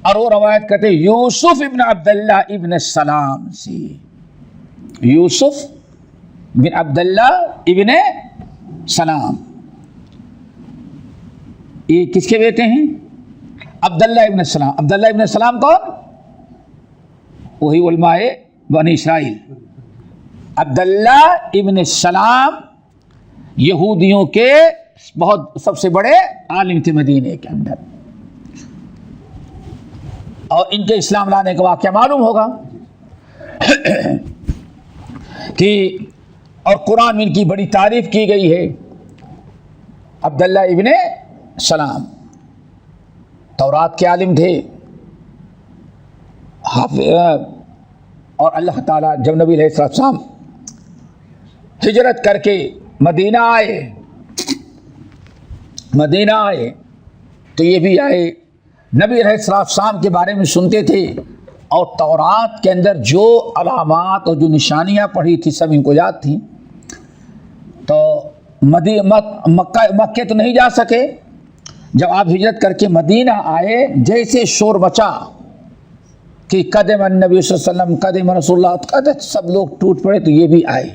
اور وہ روایت کرتے ہیں یوسف ابن عبداللہ ابن سلام سے، یوسف بن عبداللہ ابن سلام، یہ کس کے بیٹے ہیں؟ عبداللہ ابن سلام۔ عبداللہ ابن سلام کون؟ وہی علماء بنی اسرائیل۔ عبداللہ ابن سلام یہودیوں کے بہت سب سے بڑے عالم تھے مدینے کے اندر، اور ان کے اسلام لانے کا واقعہ معلوم ہوگا کہ، اور قرآن میں ان کی بڑی تعریف کی گئی ہے۔ عبداللہ ابن سلام تورات کے عالم تھے، اور اللہ تعالیٰ جب نبی علیہ السلام ہجرت کر کے مدینہ آئے تو یہ بھی آئے، نبی علیہ السلام کے بارے میں سنتے تھے، اور تورات کے اندر جو علامات اور جو نشانیاں پڑھی تھی سب ان کو یاد تھیں۔ تو مکہ تو نہیں جا سکے، جب آپ ہجرت کر کے مدینہ آئے، جیسے شور مچا کہ قدم النبی صلی اللہ علیہ وسلم، قدم رسول اللہ، سب لوگ ٹوٹ پڑے، تو یہ بھی آئے۔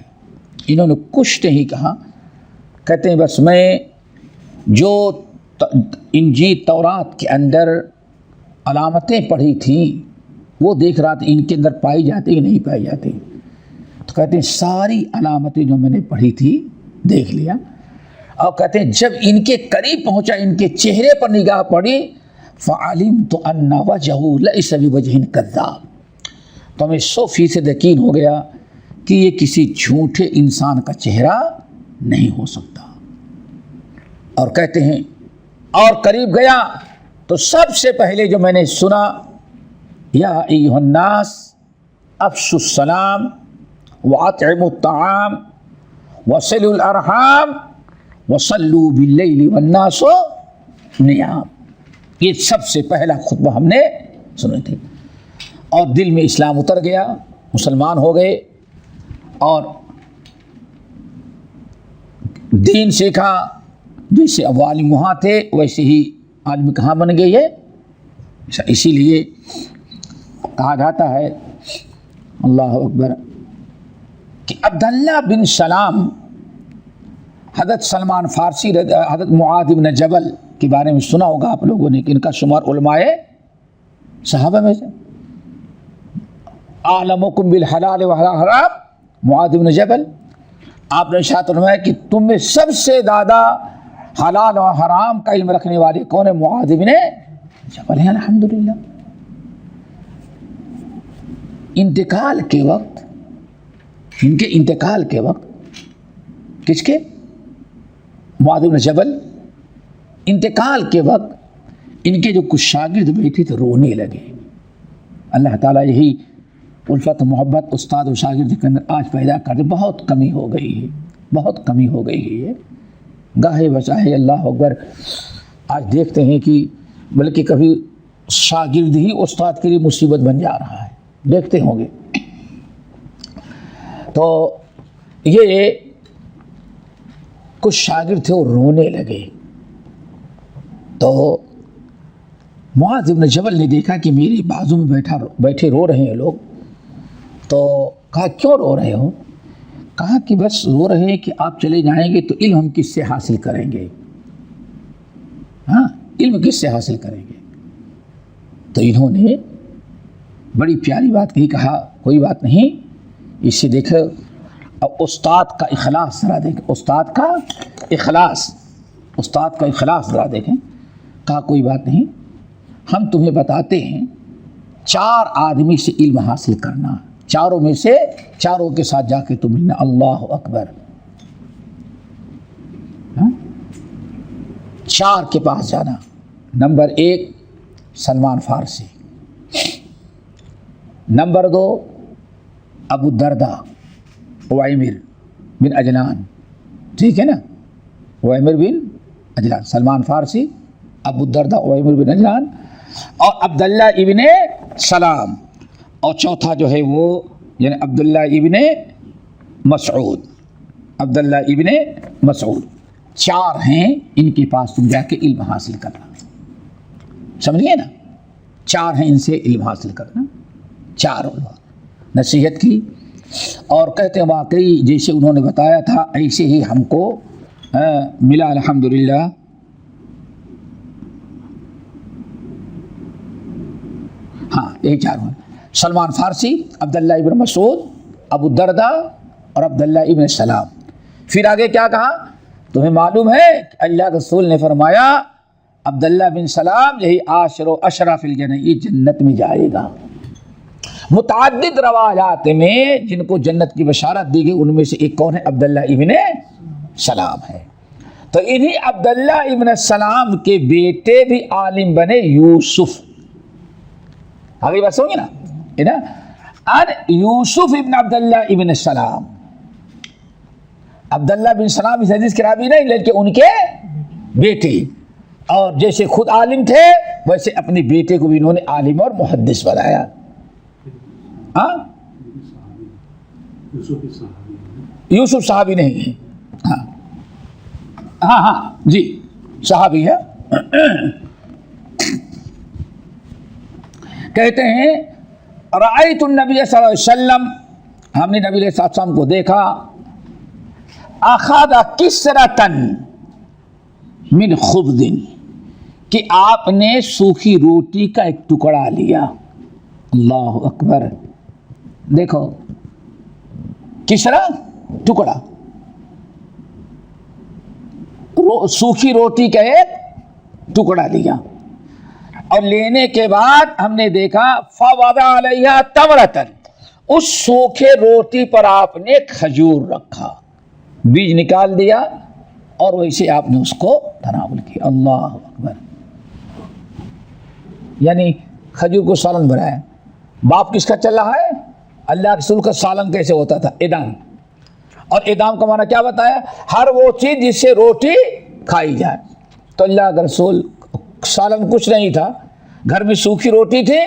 انہوں نے کچھ نہیں کہا، کہتے ہیں بس میں جو انجیل تورات کے اندر علامتیں پڑھی تھیں وہ دیکھ رہا تھا، ان کے اندر پائی جاتی کہ نہیں پائی جاتی، تو کہتے ہیں ساری علامتیں جو میں نے پڑھی تھی دیکھ لیا، اور کہتے ہیں جب ان کے قریب پہنچا، ان کے چہرے پر نگاہ پڑی، فعلمت ان وجهه ليس بوجه كذاب، تو ہمیں 100% یقین ہو گیا کہ یہ کسی جھوٹے انسان کا چہرہ نہیں ہو سکتا۔ اور کہتے ہیں اور قریب گیا تو سب سے پہلے جو میں نے سنا، یا ایھا الناس افشوا السلام واطعموا الطعام وصلوا الارحام وصلوا باللیل والناس نیام. یہ سب سے پہلا خطبہ ہم نے سنے تھے اور دل میں اسلام اتر گیا، مسلمان ہو گئے اور دین سیکھا. جیسے اب عالم وہاں تھے ویسے ہی عالم کہاں بن گئے یہ. اسی لیے کہا جاتا ہے اللہ اکبر کہ عبداللہ بن سلام، حضرت سلمان فارسی حضرت معاذ بن جبل کے بارے میں سنا ہوگا آپ لوگوں نے کہ ان کا شمار علماء صحابہ میں سے. اعلمکم بالحلال والحرام معاذ بن جبل. آپ نے ارشاد فرمایا کہ تم میں سب سے زیادہ حلال و حرام کا علم رکھنے والے کون ہے؟ معاذ بن جبل ہیں. الحمدللہ انتقال کے وقت، ان کے انتقال کے وقت، کس کے؟ معاذ بن جبل انتقال کے وقت ان کے جو کچھ شاگرد بیٹھے تھے رونے لگے. اللہ تعالیٰ یہی الفت محبت استاد و شاگرد کے اندر آج پیدا کر دے. بہت کمی ہو گئی ہے، بہت کمی ہو گئی ہے. یہ گاہے بچائے اللہ اکبر. آج دیکھتے ہیں کہ بلکہ کبھی شاگرد ہی استاد کے لیے مصیبت بن جا رہا ہے، دیکھتے ہوں گے. تو یہ کچھ شاگرد تھے وہ رونے لگے. تو معاذ بن جبل نے دیکھا کہ میرے بازو میں بیٹھے رو رہے ہیں لوگ. تو کہا کیوں رو رہے ہو؟ کہا کہ بس رو رہے ہیں کہ آپ چلے جائیں گے تو علم ہم کس سے حاصل کریں گے؟ ہاں، علم کس سے حاصل کریں گے؟ تو انہوں نے بڑی پیاری بات کہی. کہا کوئی بات نہیں، اس سے دیکھو اب استاد کا اخلاص ذرا دیکھیں، استاد کا اخلاص ذرا دیکھیں. کہا کوئی بات نہیں، ہم تمہیں بتاتے ہیں 4 آدمی سے علم حاصل کرنا، چاروں میں سے چاروں کے ساتھ جا کے تم ملنا. اللہ اکبر. 4 کے پاس جانا. نمبر 1 سلمان فارسی، نمبر 2 ابو الدرداء عویمر بن عجلان. ٹھیک ہے نا، عویمر بن عجلان، سلمان فارسی، ابو الدرداء عویمر بن عجلان اور عبداللہ ابن سلام. اور چوتھا جو ہے وہ یعنی عبداللہ ابن مسعود. عبداللہ ابن مسعود 4 ہیں ان کے پاس تم جا کے علم حاصل کرنا. سمجھیے نا، 4 ہیں ان سے علم حاصل کرنا. 4 علماء نصیحت کی اور کہتے ہیں واقعی جیسے انہوں نے بتایا تھا ایسے ہی ہم کو ملا الحمدللہ. ہاں یہی 4 ہیں، سلمان فارسی، عبداللہ ابن مسعود، ابو الدرداء اور عبداللہ ابن سلام. پھر آگے کیا کہا؟ تمہیں معلوم ہے کہ اللہ رسول نے فرمایا عبداللہ بن سلام یہی عاشر و اشرف الجنہ، یہ جنت میں جائے گا. متعدد روایات میں جن کو جنت کی بشارت دی گئی ان میں سے ایک کون ہے؟ عبداللہ ابن سلام ہے. تو انہی عبداللہ ابن سلام کے بیٹے بھی عالم بنے یوسف. آگے بات سمجھے نا، یوسف ابن عبداللہ ابن سلام. عبداللہ بن سلام اس حدیث کے راوی نہیں بلکہ ان کے بیٹے. اور جیسے خود عالم تھے ویسے اپنے بیٹے کو بھی انہوں نے عالم اور محدث بنایا. ہاں یوسف صحابی نہیں ہے. ہاں جی صحابی ہے. کہتے ہیں رأیت النبی صلی اللہ علیہ وسلم، ہم نے نبی علیہ السلام کو دیکھا، اخذ کسرتن من خبز، کہ آپ نے سوکھی روٹی کا ایک ٹکڑا لیا. اللہ اکبر. دیکھو کسرا ٹکڑا، سوکھی روٹی کا ایک ٹکڑا لیا اور لینے کے بعد ہم نے دیکھا فوضع علیہ تمرتن، اس سوکھے روٹی پر آپ نے کھجور رکھا، بیج نکال دیا اور ویسے آپ نے اس کو تناول کیا. اللہ اکبر. یعنی کھجور کو سالن بنایا. باپ کس کا چل رہا ہے؟ اللہ کے رسول کا سالن کیسے ہوتا تھا؟ ادام. اور ادام کا معنی کیا بتایا؟ ہر وہ چیز جس سے روٹی کھائی جائے. تو اللہ کے رسول سالن کچھ نہیں تھا, گھر میں سوکھی روٹی تھی,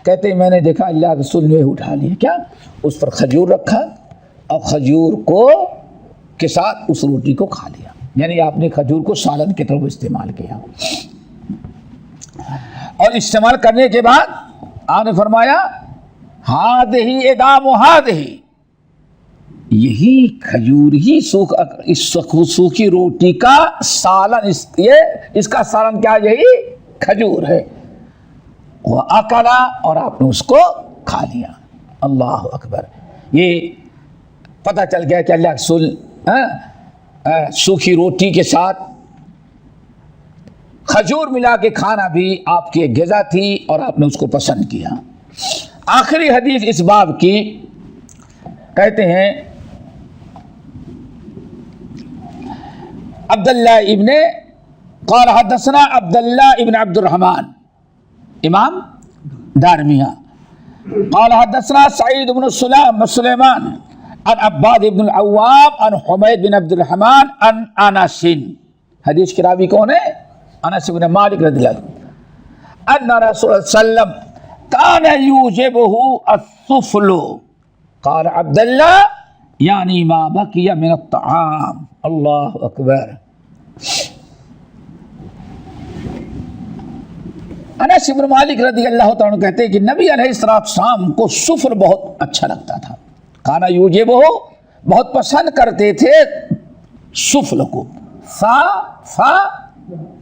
کہتے ہیں میں نے دیکھا اللہ کے رسول نے اٹھا لیا, کیا اس پر کھجور رکھا اور کھجور کو کے ساتھ اس روٹی کو کھا لیا, یعنی آپ نے کھجور کو سالن کی طرف استعمال کیا. اور استعمال کرنے کے بعد آپ نے فرمایا ہذہ ادام ہذہ, یہی کھجور ہی سوکھی روٹی کا سالن, اس کا سالن کیا, یہی کھجور ہے. وہ اکلا, اور آپ نے اس کو کھا لیا. اللہ اکبر. یہ پتہ چل گیا کہ اللہ کے رسول سوکھی روٹی کے ساتھ کھجور ملا کے کھانا بھی آپ کی غذا تھی اور آپ نے اس کو پسند کیا. آخری حدیث اس باب کی کہتے ہیں عبداللہ ابن قال حدثنا عبداللہ ابن عبد الرحمن امام دارمیہ قال حدثنا سعید بن سلیمان عن عباد بن العوام عن حمید بن عبد الرحمن عن انس. حدیث کی راوی کون ہے؟ انس بن مالک رضی اللہ عنہ. ان رسول اللہ صلی اللہ علیہ وسلم کان یوجبہ السفل. قال عبداللہ یعنی ما بقی من الطعام. اللہ اکبر. انس بن مالک رضی اللہ تعالیٰ عنہ کہتے ہیں کہ نبی علیہ السلام کو سفل بہت اچھا لگتا تھا. کانا یوجبہ, بہت پسند کرتے تھے سفل کو. فا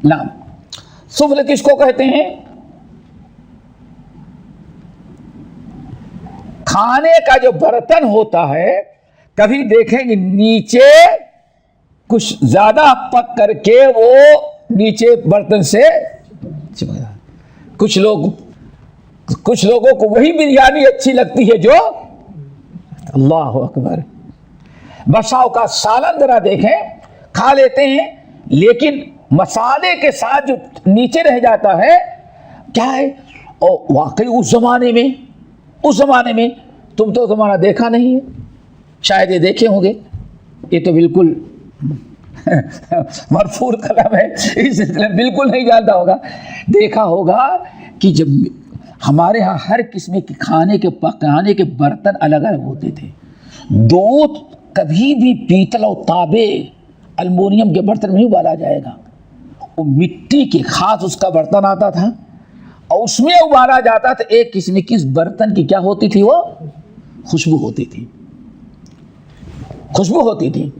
لام. سفل کس کو کہتے ہیں؟ کھانے کا جو برتن ہوتا ہے, کبھی دیکھیں گے نیچے کچھ زیادہ پک کر کے وہ نیچے برتن سے کچھ لوگوں کو وہی بریانی اچھی لگتی ہے جو, اللہ اکبر, بساؤ کا سالن ذرا دیکھیں کھا لیتے ہیں, لیکن مسالے کے ساتھ جو نیچے رہ جاتا ہے کیا ہے. اور واقعی اس زمانے میں تم تو زمانہ دیکھا نہیں ہے, شاید یہ دیکھے ہوں گے, یہ تو بالکل مرفوع کلام ہے, اس سلسلے میں بالکل نہیں جانتا ہوگا. دیکھا ہوگا کہ جب ہمارے ہاں ہر قسم کے کھانے کے پکانے کے برتن الگ الگ ہوتے تھے. دودھ کبھی بھی پیتل اور تانبے المونیم کے برتن میں نہیں ابالا جائے گا, وہ مٹی کے خاص اس کا برتن آتا تھا اور اس میں ابالا جاتا تھا. ایک قسم کی اس برتن کی کیا ہوتی تھی, وہ خوشبو ہوتی تھی.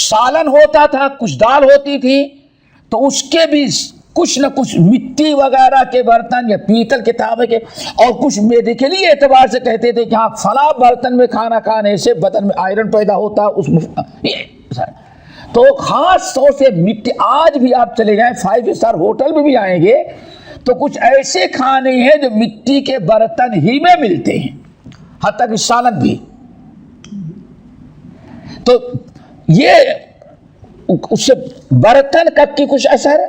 سالن ہوتا تھا, کچھ دال ہوتی تھی, تو اس کے بھی کچھ نہ کچھ مٹی وغیرہ کے برتن یا پیتل کے تانبے کے, اور کچھ میڈیکلی اعتبار سے کہتے تھے کہ ہاں فلاں برتن میں کھانا کھانے سے بدن میں آئرن پیدا ہوتا ہے. تو خاص طور سے مٹی, آج بھی آپ چلے جائیں 5 اسٹار ہوٹل میں بھی آئیں گے تو کچھ ایسے کھانے ہیں جو مٹی کے برتن ہی میں ملتے ہیں, حتیٰ کہ سالن بھی. تو یہ اس سے برتن کا کی کچھ اثر,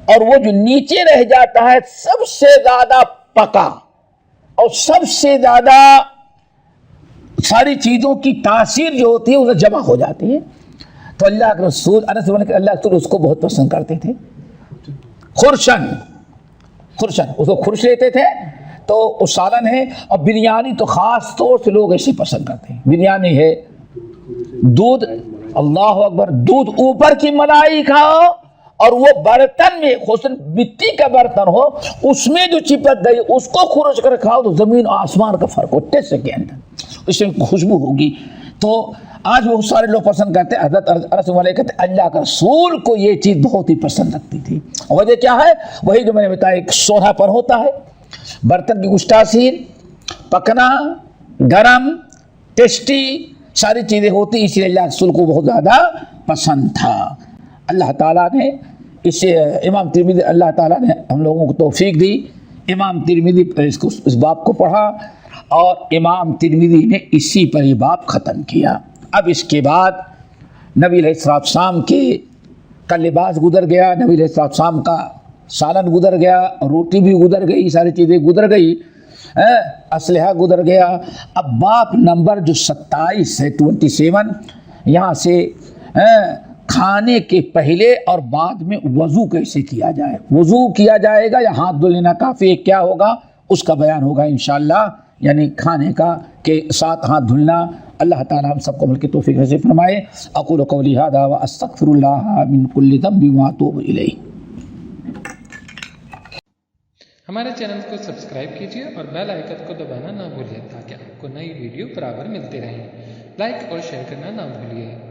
اور وہ جو نیچے رہ جاتا ہے سب سے زیادہ پکا اور سب سے زیادہ ساری چیزوں کی تاثیر جو ہوتی ہے اسے جمع ہو جاتی ہے. تو اللہ کے رسول انس بن کے اللہ کے رسول اس کو بہت پسند کرتے تھے. خرشن اس کو خرش لیتے تھے تو وہ سالن ہے. اور بریانی تو خاص طور سے لوگ ایسے پسند کرتے ہیں. بریانی ہے, دودھ, اللہ اکبر, دودھ اوپر کی ملائی کھاؤ اور وہ برتن میں خصوصاً مٹی کا برتن ہو اس میں جو چپک گئی اس کو خرش کر کھاؤ تو زمین آسمان کا فرق ہو ٹیسٹ کے اندر, اس میں خوشبو ہوگی. تو آج بہت سارے لوگ پسند کرتے ہیں. حضرت انس علیہ کہتے ہیں اللہ کا رسول کو یہ چیز بہت ہی پسند لگتی تھی. وجہ کیا ہے؟ وہی جو میں نے بتایا, ایک سونا پر ہوتا ہے, برتن کی کچھ تاثیر, پکنا, گرم, ٹیسٹی ساری چیزیں ہوتی, اس لیے اللہ کے رسول کو بہت زیادہ پسند تھا. اللہ تعالیٰ نے اس امام ترمذی, اللہ تعالیٰ نے ہم لوگوں کو توفیق دی. امام ترمذی اس باب کو پڑھا اور امام ترمذی نے اسی پر یہ باب ختم کیا. اب اس کے بعد نبی علیہ السلام کے کا لباس گزر گیا, نبی علیہ السلام کا سالن گزر گیا, روٹی بھی گزر گئی, ساری چیزیں گزر گئی. اسلحہ گزر گیا. اب باپ نمبر جو 27 ہے 27 یہاں سے کھانے کے پہلے اور بعد میں وضو کیسے کیا جائے. وضو کیا جائے گا یا ہاتھ دھو لینا کافی ہے, کیا ہوگا اس کا بیان ہوگا انشاءاللہ. یعنی کھانے کا کے ساتھ ہاتھ دھلنا. اللہ تعالیٰ ہم سب کو عمل کی توفیق نصیب فرمائے. اقول قولی ھذا واستغفر اللہ من کل ذنب واتوب الیہ. ہمارے چینل کو سبسکرائب کیجیے اور بیل آئیکن کو دبانا نہ بھولیں تاکہ آپ کو نئی ویڈیو برابر ملتے رہیں. لائک اور شیئر کرنا نہ بھولیے.